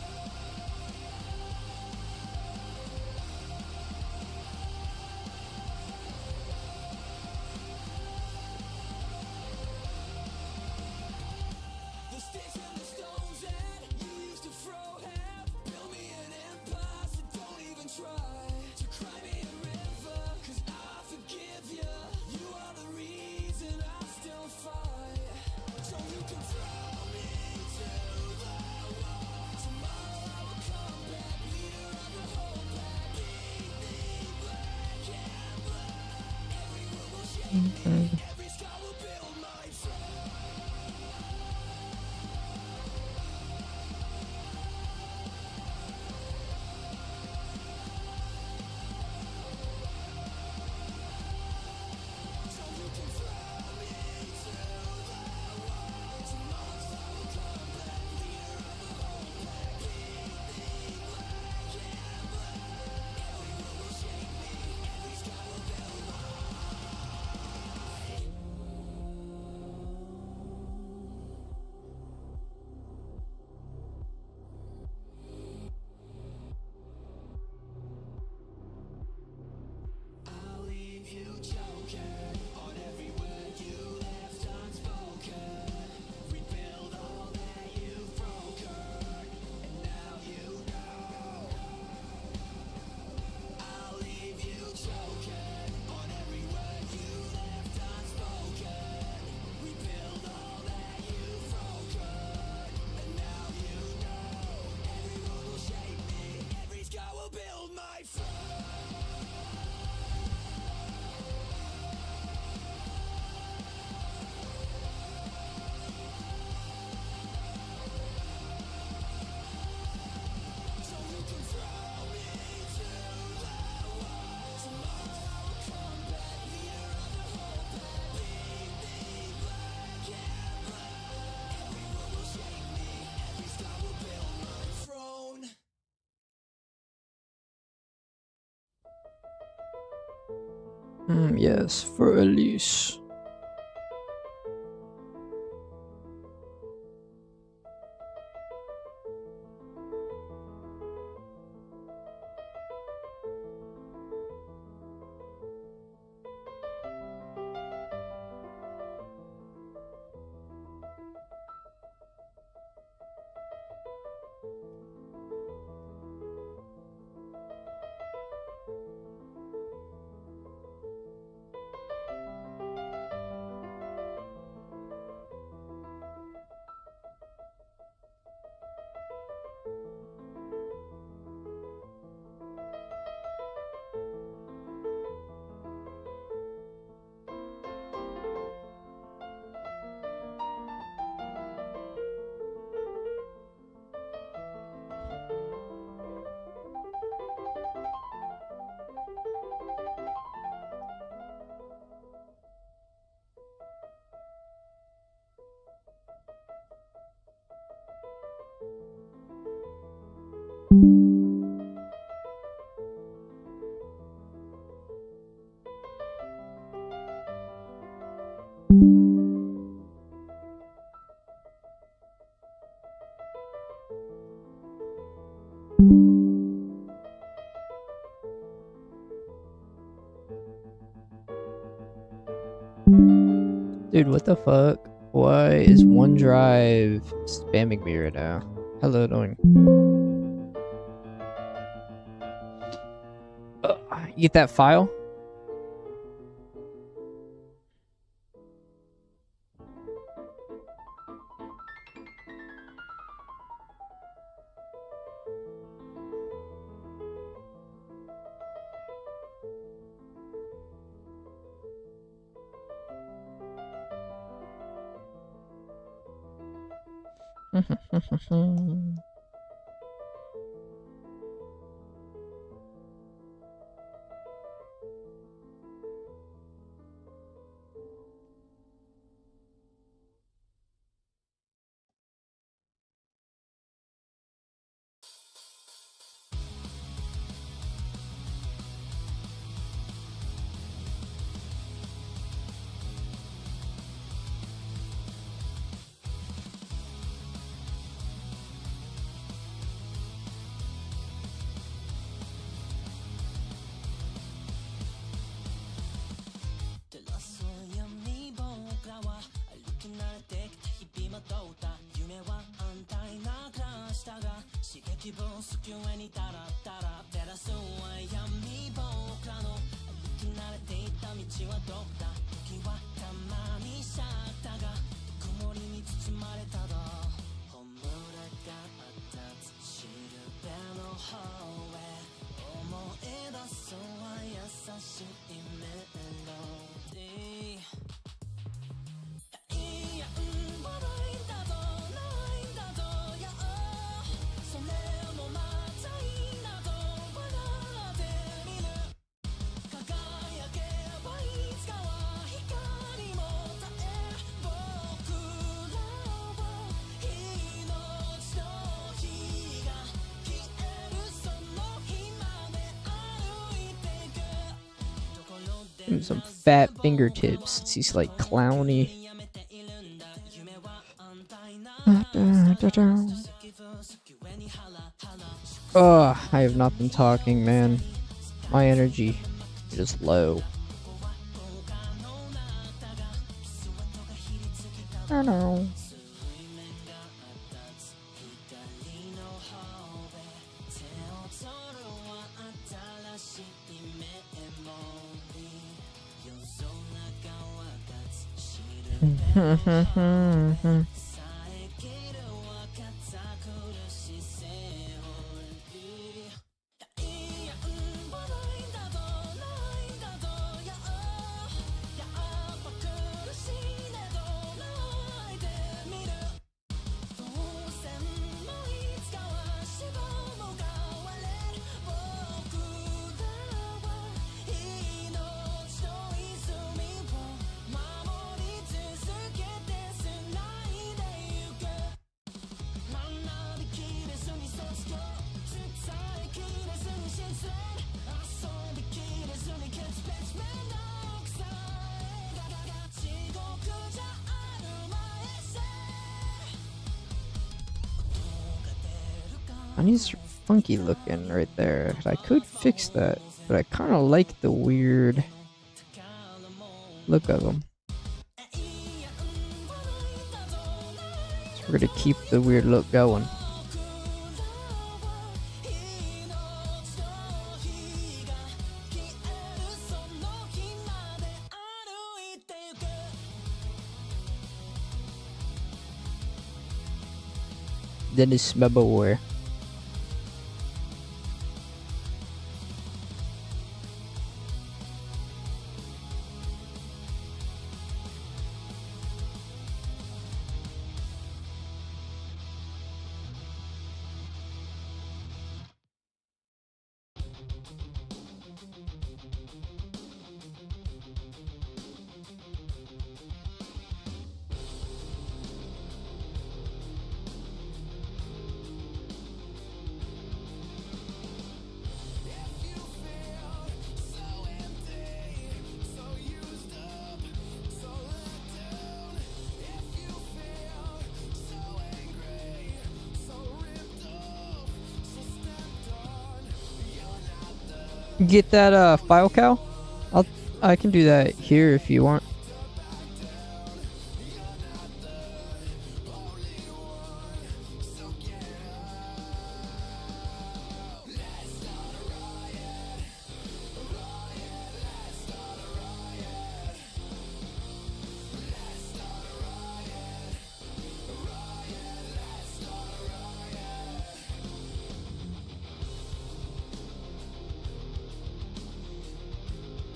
S2: The sticks and the stones that you used to throw have built me an empire, so don't even try to cry me a river, 'cause I forgive you. You are the reason I still fight. So you can throw me to the wall. Tomorrow I will come back, leader of the whole pack. Beat the black and black. Every word will shake me, every scar will build my throne. So you can throw me to the wall. Tomorrow I will come back, leader of the whole pack. Beat the black and black. Every word will shake me, every scar will build my. I'll leave you choking on every word you left unspoken. Rebuild all that you've broken, and now you know. I'll leave you choking on every word you left unspoken. Rebuild all that you've broken, and now you know. Every word will shape me, every scar will build my throne. So you can throw me to the wall. Tomorrow I will come back, leader of the whole pack. Beat the black and black. Every word will shake me, every scar will build my throne.
S1: Yes, for Elise. Dude, what the fuck? Why is OneDrive spamming me right now? Hello, doing. You get that file? Some fat fingertips. He's like clowny. Oh, I have not been talking, man. My energy is low. I don't know. He's funky looking right there. I could fix that, but I kind of like the weird look of him. So we're gonna keep the weird look going. Then it's my boy. Get that file, Cal? I can do that here if you want.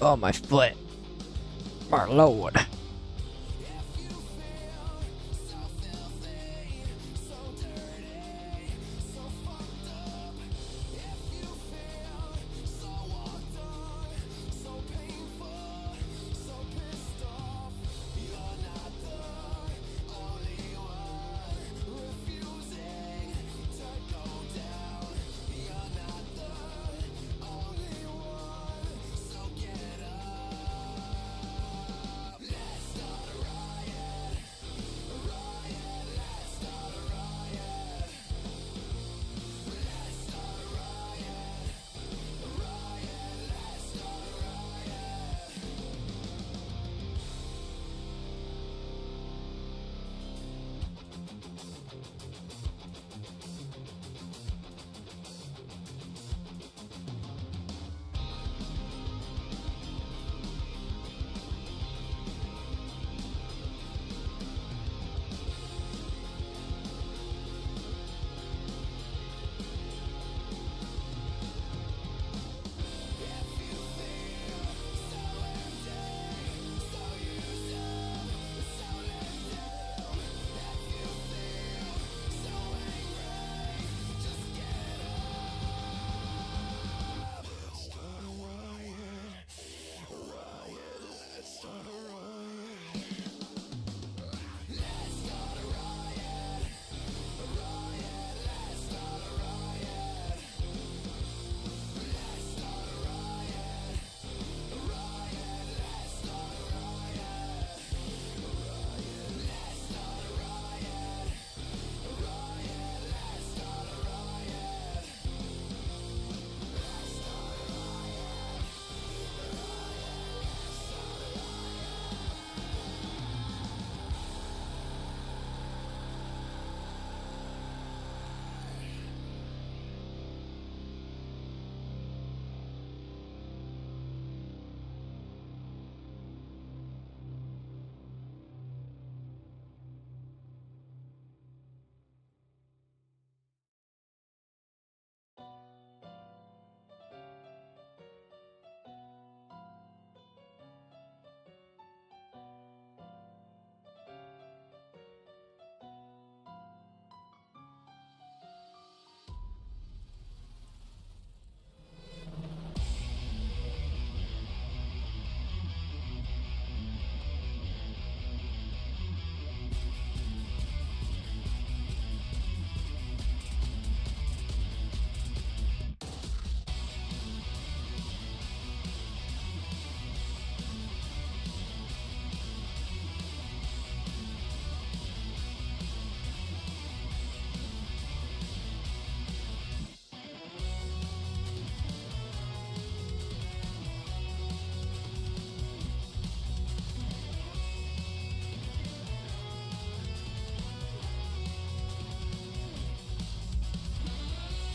S1: Oh, my foot. My lord.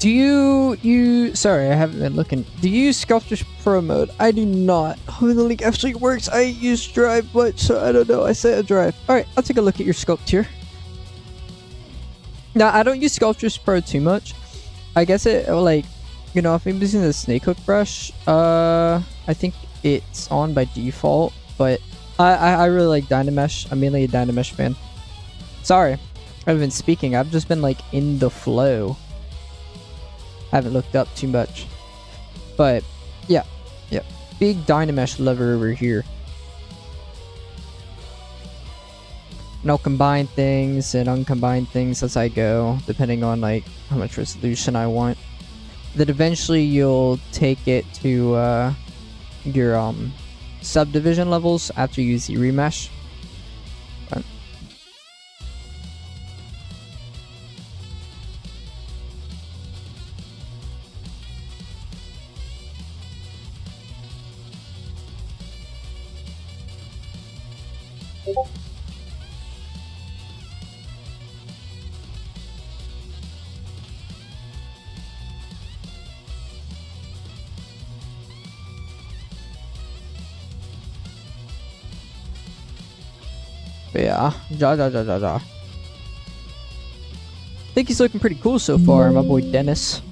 S1: Do you sorry, I haven't been looking. Do you use Sculptors Pro mode? I do not. Oh, the link actually works. I use Drive much, so I don't know. I set a Drive. Alright, I'll take a look at your sculpt here. Now, I don't use Sculptors Pro too much. I guess it, like, you know, if I'm using the snake hook brush, I think it's on by default, but I really like Dynamesh. I'm mainly a Dynamesh fan. Sorry, I haven't been speaking. I've just been, like, in the flow. I haven't looked up too much. But, yeah. Big Dynamesh lover over here. And I'll combine things and uncombine things as I go, depending on, like, how much resolution I want. Then eventually you'll take it to your subdivision levels after you use the remesh. But yeah, I think he's looking pretty cool so far, my boy Dennis.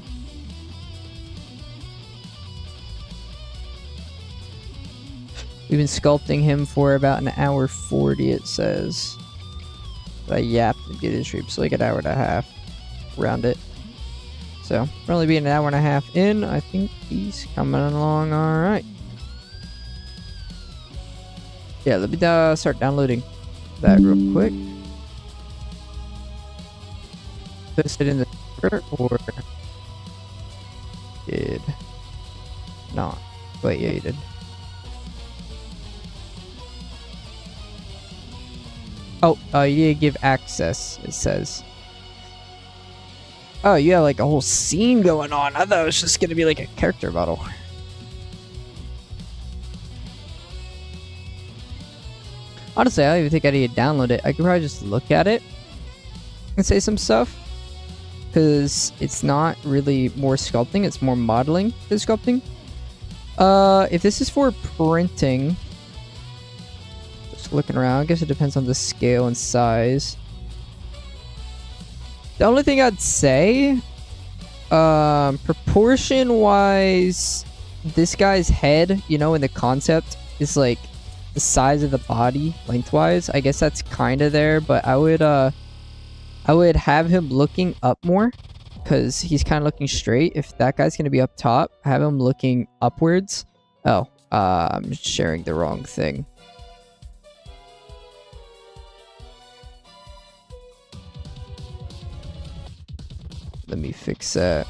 S1: We've been sculpting him for about an hour 40, it says. But I yapped and get his stream, so like an hour and a half around it. So, we'll only be an hour and a half in. I think he's coming along alright. Yeah, let me start downloading that real quick. Post it in the server, or did not. Wait, yeah, you did. Oh, you did give access, it says. Oh, you have like a whole scene going on. I thought it was just gonna be like a character model. Honestly, I don't even think I need to download it. I could probably just look at it and say some stuff. Because it's not really more sculpting, it's more modeling than sculpting. If this is for printing, just looking around, I guess it depends on the scale and size. The only thing I'd say, proportion-wise, this guy's head, you know, in the concept, is like the size of the body lengthwise. I guess that's kind of there, but I would have him looking up more, because he's kind of looking straight. If that guy's going to be up top, have him looking upwards. Oh, I'm sharing the wrong thing. Let me fix that.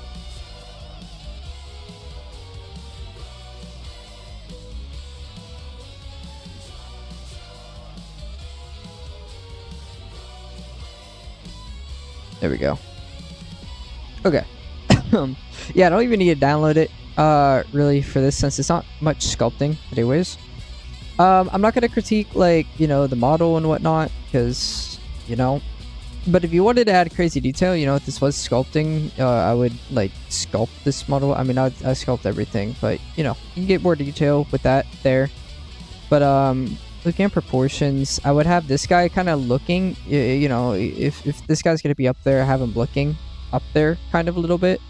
S1: There we go. Okay. Yeah, I don't even need to download it, really, for this, since it's not much sculpting anyways. I'm not gonna critique, like, you know, the model and whatnot, because, you know, but if you wanted to add crazy detail, you know, if this was sculpting, I would, like, sculpt this model. I mean, I sculpt everything, but, you know, you can get more detail with that there. But, looking at proportions, I would have this guy kind of looking, you know, if this guy's going to be up there, have him looking up there kind of a little bit.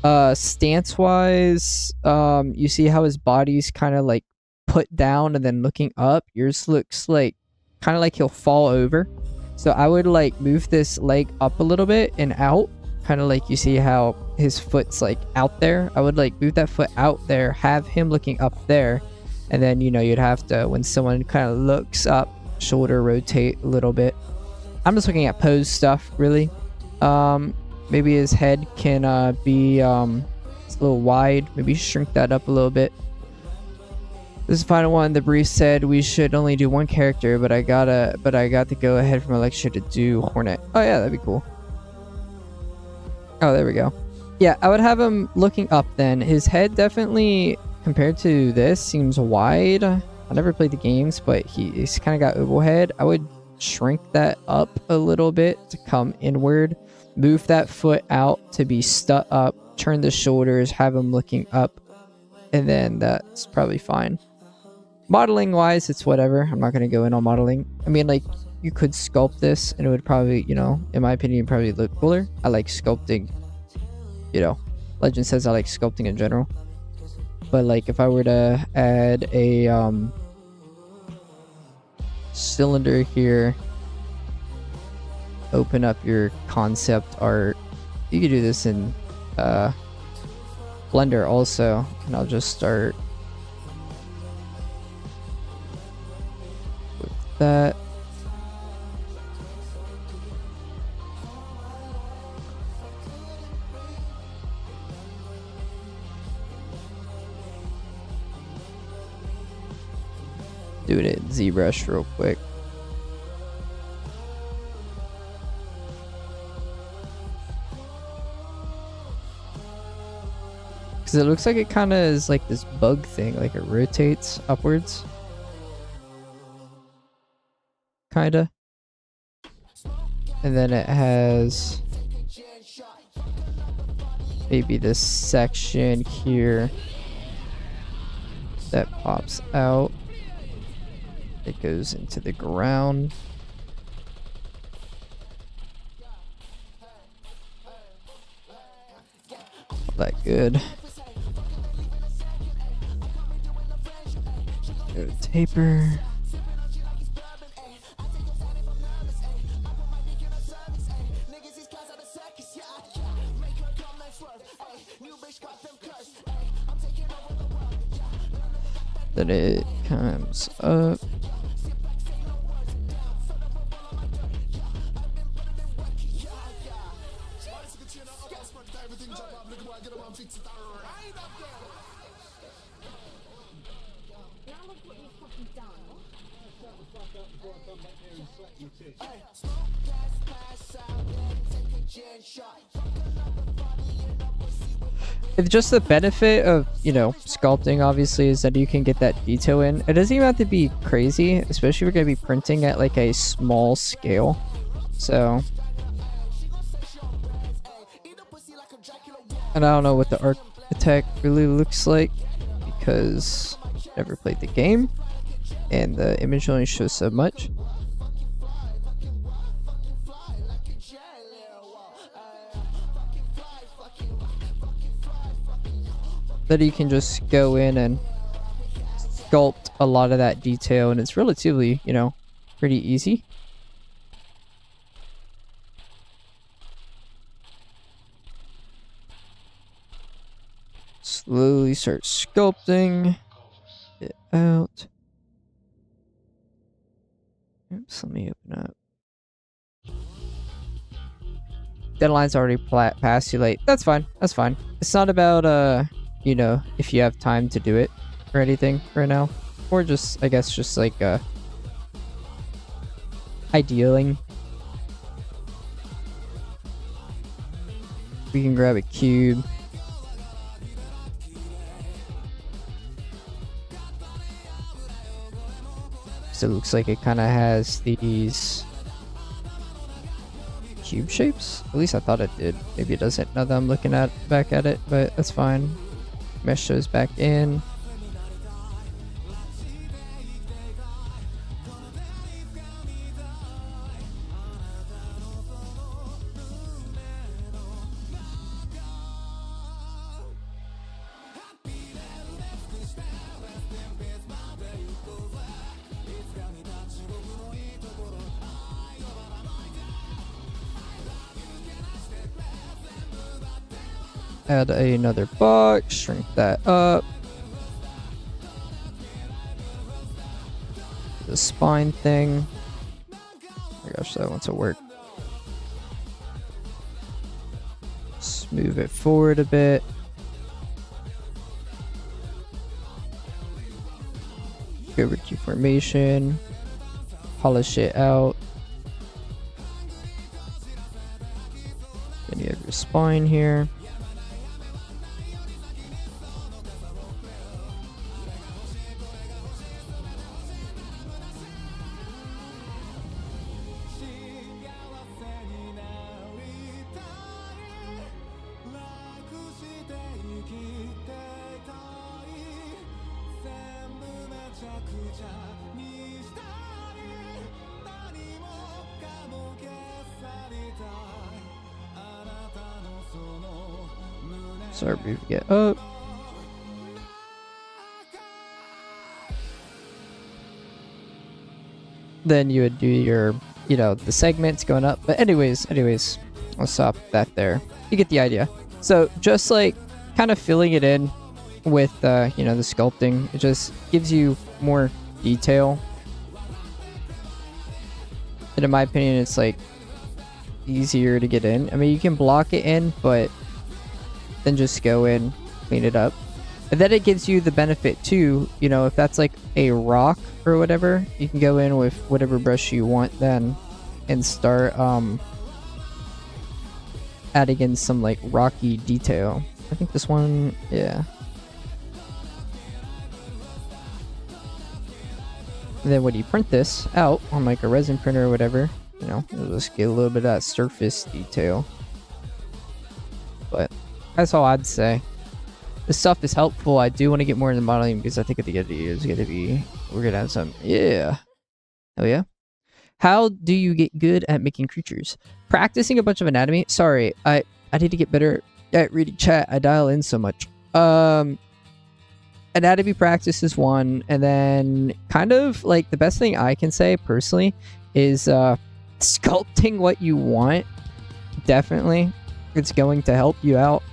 S1: Stance-wise, you see how his body's kind of like put down and then looking up. Yours looks like kind of like he'll fall over. So I would like move this leg up a little bit and out, kind of like you see how his foot's like out there. I would like move that foot out there, have him looking up there. And then, you know, you'd have to, when someone kind of looks up, shoulder rotate a little bit. I'm just looking at pose stuff, really. Maybe his head can be it's a little wide. Maybe shrink that up a little bit. This is the final one. The brief said we should only do one character, but I got the go ahead from Alexa to do Hornet. Oh yeah, that'd be cool. Oh, there we go. Yeah, I would have him looking up then. His head definitely, compared to this, seems wide. I never played the games, but he's kind of got oval head. I would shrink that up a little bit to come inward. Move that foot out to be stuck up. Turn the shoulders, have him looking up. And then that's probably fine. Modeling wise, it's whatever. I'm not going to go in on modeling. I mean, like, you could sculpt this and it would probably, you know, in my opinion, probably look cooler. I like sculpting, you know. Legend says I like sculpting in general. But like if I were to add a cylinder here, open up your concept art. You could do this in Blender also, and I'll just start with that. Do it in ZBrush real quick. Because it looks like it kind of is like this bug thing, like it rotates upwards. Kinda. And then it has maybe this section here that pops out. It goes into the ground. Not that good. Go to taper. Then it comes up. It's just the benefit of, you know, sculpting obviously is that you can get that detail in. It doesn't even have to be crazy, especially if you're going to be printing at like a small scale. So, and I don't know what the architect really looks like because I never played the game and the image only shows so much. That you can just go in and sculpt a lot of that detail, and it's relatively, you know, pretty easy. Slowly start sculpting it out. Oops, let me open up. Deadline's already passed too late. That's fine. That's fine. It's not about you know, if you have time to do it or anything right now, or just, I guess, just like idealing. We can grab a cube. So it looks like it kind of has these cube shapes. At least I thought it did. Maybe it doesn't now that I'm looking back at it, but that's fine. Mesh those back in. Add another box, shrink that up. The spine thing. Oh my gosh, that wants to work. Let's move it forward a bit. Go over to formation. Polish it out. Then you have your spine here. Start moving it up. Then you would do your, you know, the segments going up. But anyways, I'll stop that there. You get the idea. So just like kind of filling it in with, you know, the sculpting, it just gives you more detail. And in my opinion, it's like easier to get in. I mean, you can block it in, but then just go in, clean it up. And then it gives you the benefit too, you know, if that's like a rock or whatever, you can go in with whatever brush you want then and start adding in some like rocky detail. I think this one, yeah. And then when you print this out on like a resin printer or whatever, you know, it'll just get a little bit of that surface detail. But that's all I'd say. This stuff is helpful. I do want to get more into modeling because I think at the end of the year we're gonna have some. Yeah. Oh yeah. How do you get good at making creatures? Practicing a bunch of anatomy. Sorry, I need to get better at reading chat. I dial in so much. anatomy practice is one, and then kind of like the best thing I can say personally is sculpting what you want. Definitely, it's going to help you out.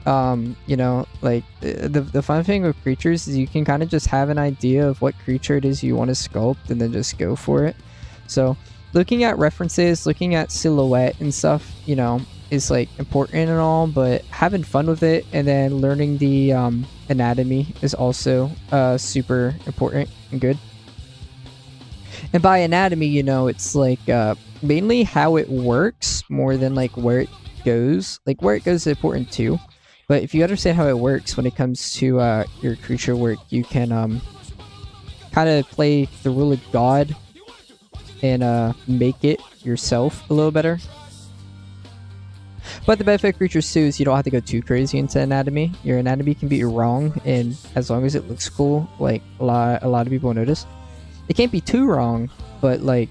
S1: You know, like the fun thing with creatures is you can kind of just have an idea of what creature it is you want to sculpt and then just go for it. So looking at references, looking at silhouette and stuff, you know, is like important and all, but having fun with it and then learning the anatomy is also super important and good. And by anatomy, you know, it's like mainly how it works more than like where it goes. Like where it goes is important too, but if you understand how it works when it comes to your creature work, you can kind of play the rule of God and make it yourself a little better. But the benefit of creatures too is you don't have to go too crazy into anatomy. Your anatomy can be wrong, and as long as it looks cool, like a lot of people will notice. It can't be too wrong, but like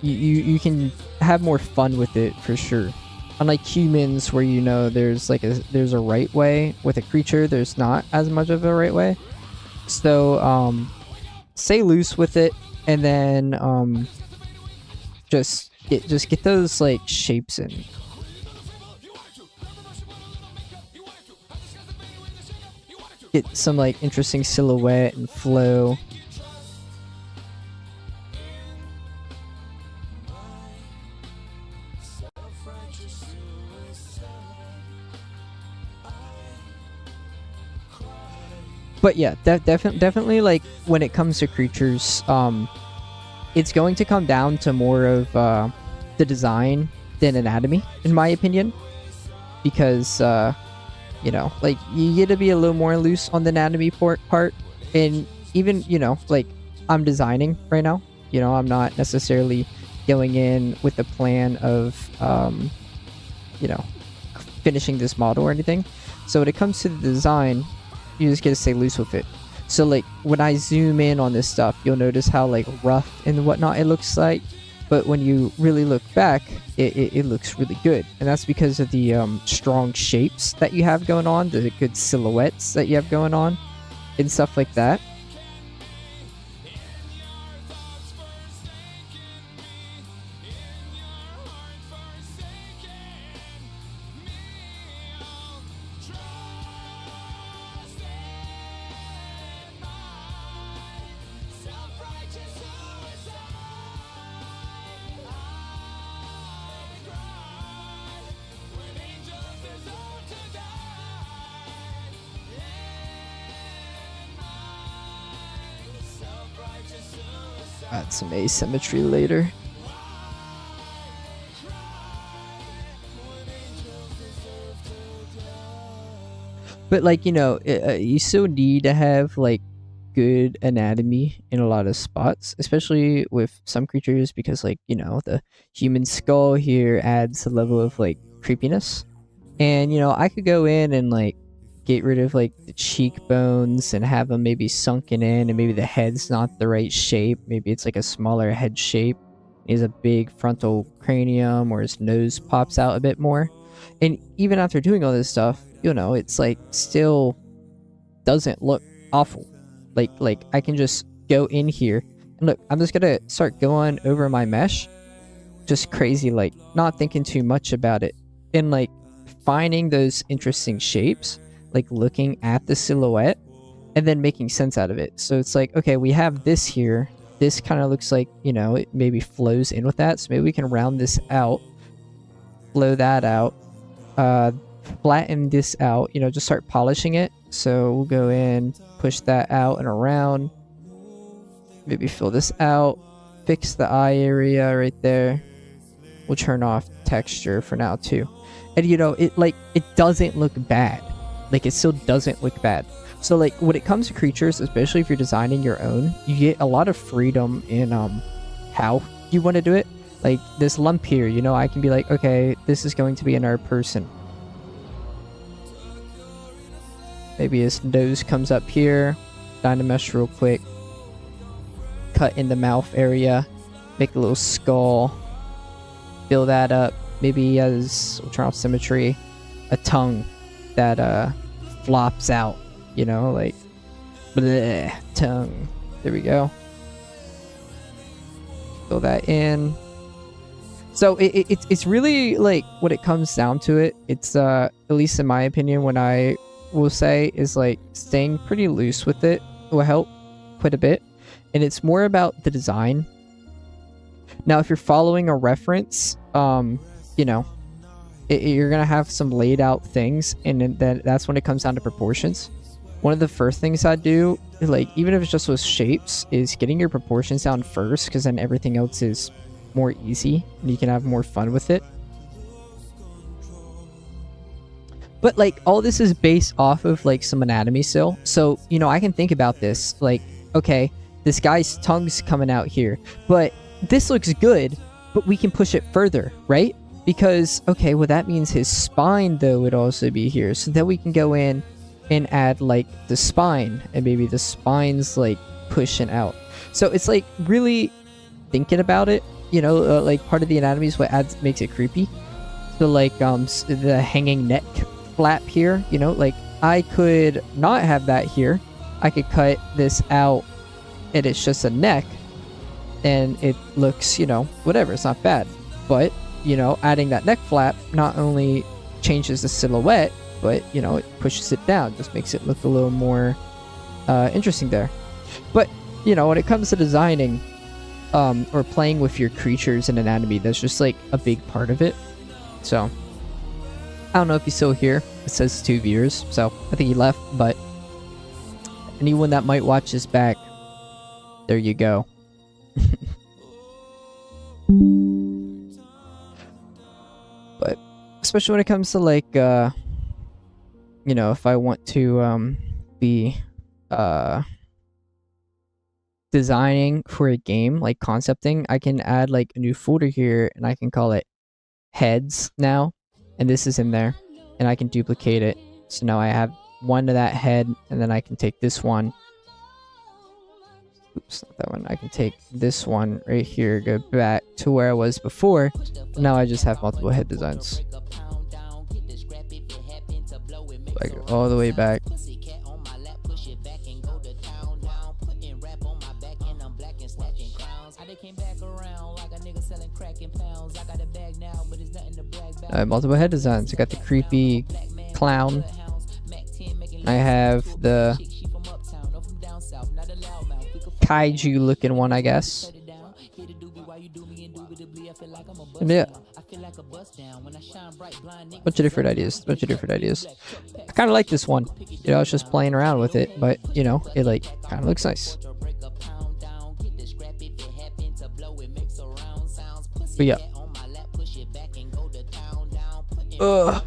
S1: you can have more fun with it for sure. Unlike humans, where you know there's a right way, with a creature there's not as much of a right way. So stay loose with it, and then just get those like shapes in. Get some like interesting silhouette and flow. But yeah, definitely like when it comes to creatures, it's going to come down to more of the design than anatomy, in my opinion, because you know, like you get to be a little more loose on the anatomy part, and even, you know, like I'm designing right now, you know, I'm not necessarily going in with the plan of you know, finishing this model or anything. So when it comes to the design, you just get to stay loose with it. So like when I zoom in on this stuff, you'll notice how like rough and whatnot it looks like, but when you really look back, it looks really good. And that's because of the strong shapes that you have going on, the good silhouettes that you have going on, and stuff like that. Add some asymmetry later. But like, you know, you still need to have like good anatomy in a lot of spots, especially with some creatures, because like, you know, the human skull here adds a level of like creepiness. And you know, I could go in and like get rid of like the cheekbones and have them maybe sunken in, and maybe the head's not the right shape. Maybe it's like a smaller head shape. He has a big frontal cranium, or his nose pops out a bit more. And even after doing all this stuff, you know, it's like still doesn't look awful. Like I can just go in here and look, I'm just gonna start going over my mesh, just crazy, like not thinking too much about it, and like finding those interesting shapes, like looking at the silhouette and then making sense out of it. So it's like, okay, we have this here, this kind of looks like, you know, it maybe flows in with that, so maybe we can round this out, blow that out, flatten this out, you know, just start polishing it. So we'll go in, push that out and around, maybe fill this out, fix the eye area right there. We'll turn off texture for now too. And you know, it doesn't look bad. Like it still doesn't look bad. So like when it comes to creatures, especially if you're designing your own, you get a lot of freedom in how you want to do it. Like this lump here, you know, I can be like, okay, this is going to be another person. Maybe his nose comes up here, Dynamesh real quick, cut in the mouth area, make a little skull, build that up. Maybe he has, we'll turn off symmetry, a tongue that flops out, you know, like Bleh, tongue. There we go. Fill that in. So it's really like what it comes down to it. It's at least in my opinion, what I will say is like staying pretty loose with it will help quite a bit. And it's more about the design. Now, if you're following a reference, you know, you're gonna have some laid out things, and then that's when it comes down to proportions. One of the first things I do, like even if it's just with shapes, is getting your proportions down first, because then everything else is more easy and you can have more fun with it. But like all this is based off of like some anatomy still. So, you know, I can think about this like, okay, this guy's tongue's coming out here, but this looks good, but we can push it further, right? Because, okay, well that means his spine though would also be here. So then we can go in and add like the spine, and maybe the spine's like pushing out. So it's like really thinking about it, you know, like part of the anatomy is what makes it creepy. So like the hanging neck flap here, you know, like I could not have that here. I could cut this out and it's just a neck and it looks, you know, whatever, it's not bad. But, you know, adding that neck flap not only changes the silhouette, but, you know, it pushes it down, just makes it look a little more interesting there. But, you know, when it comes to designing or playing with your creatures and anatomy, that's just like a big part of it. So I don't know if he's still here. It says 2 viewers, so I think he left. But anyone that might watch this back, there you go. But especially when it comes to like you know, if I want to be designing for a game, like concepting, I can add like a new folder here and I can call it heads now, and this is in there, and I can duplicate it. So now I have one of that head, and then I can take this one, oops, not that one, I can take this one right here, go back to where I was before. Now I just have multiple head designs. So I go all the way back. Multiple head designs. I got the creepy clown. I have the kaiju looking one, I guess. And yeah, bunch of different ideas. I kind of like this one. You know, I was just playing around with it, but you know, it like kind of looks nice. But yeah. Ugh.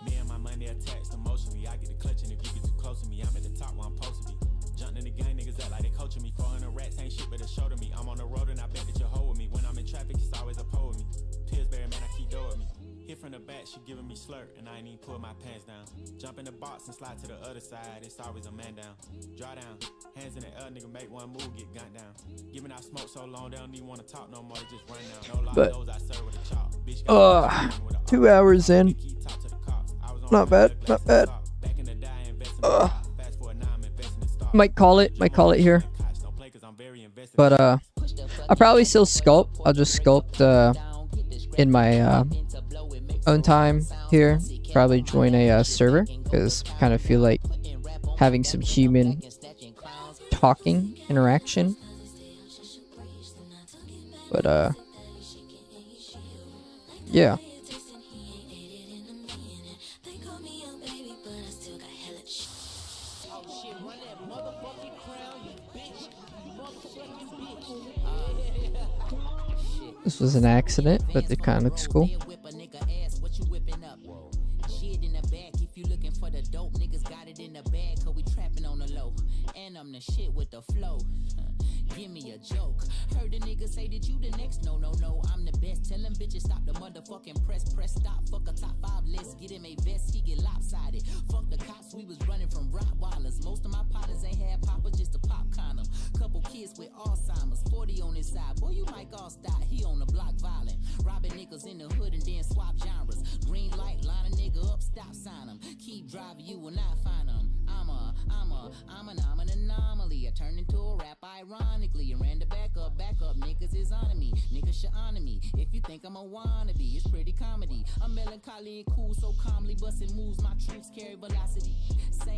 S2: Me and my money attached emotionally. I get a clutch, and if you get too close to me, I'm at the top where I'm supposed to be. Jumping in the gang, niggas act like they coaching me. 400 rats ain't shit but a show to me. I'm on the road and I bet that you'll hold with me. When I'm in traffic, it's always a pole with me. Pillsbury, man, I keep dough with me. Hit from the back, she giving me slurp, and I ain't even pull my pants down. Jump in the box and slide to the other side, it's always a man down. Draw down, hands in the air, nigga, make one move, get gunned down. Giving out smoke so long, they don't even want to talk no more, they just run down. No lie, those I serve with a chop. Bitch,
S1: 2 hours in. Not bad, not bad. Might call it here. But I'll probably still sculpt. I'll just sculpt in my own time here. Probably join a server, because I kind of feel like having some human talking interaction. But yeah. This was an accident, but it kind of looks cool.
S2: give me a joke. Heard a nigga say that you the next. No, no, no, I'm the best. Tell them bitches stop the motherfucking press. Press stop, fuck a top 5, let's get him a vest. He get lopsided. Fuck the cops, we was running from Rottweilers. Most of my partners ain't had papa, just a pop condom. Couple kids with Alzheimer's, 40 on his side. Boy, you might all stop, he on the block violent. Robbing niggas in the hood and then swap genres. Green light, line a nigga up, stop sign him. Keep driving, you will not find him. I'm an anomaly. I turned into a rap ironically and ran the back up, niggas is on me. Niggas should honor me. If you think I'm a wannabe, it's pretty comedy. I'm melancholy and cool, so calmly busting moves. My troops carry velocity.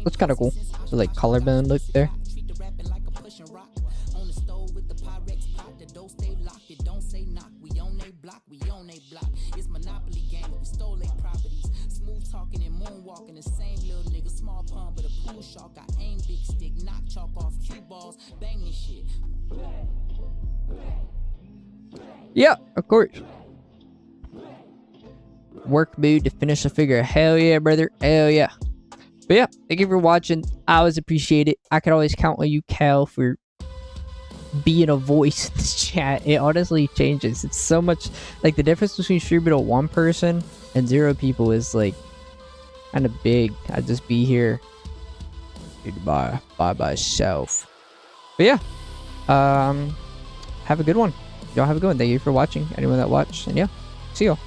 S1: That's kind of cool. So like collarbone look there.
S2: Treat the rapping like a pushing rock. On the stove with the Pyrex pot. The dough stay locked. It don't say knock. We on they block. We on they block. It's Monopoly game. We stole they properties. Smooth talking and moonwalking. The same little nigga. Small pump but a pool shark. I aim big stick. Knock chalk off cue balls. Bang this shit.
S1: Yeah, of course. Work mood to finish a figure. Hell yeah, brother. Hell yeah. But yeah, thank you for watching. I always appreciate it. I could always count on you, Cal, for being a voice in this chat. It honestly changes. It's so much like the difference between streaming to 1 person and 0 people is like kind of big. I'd just be here by myself. But yeah, have a good one. Y'all have a good one. Thank you for watching. Anyone that watched, and yeah, see y'all.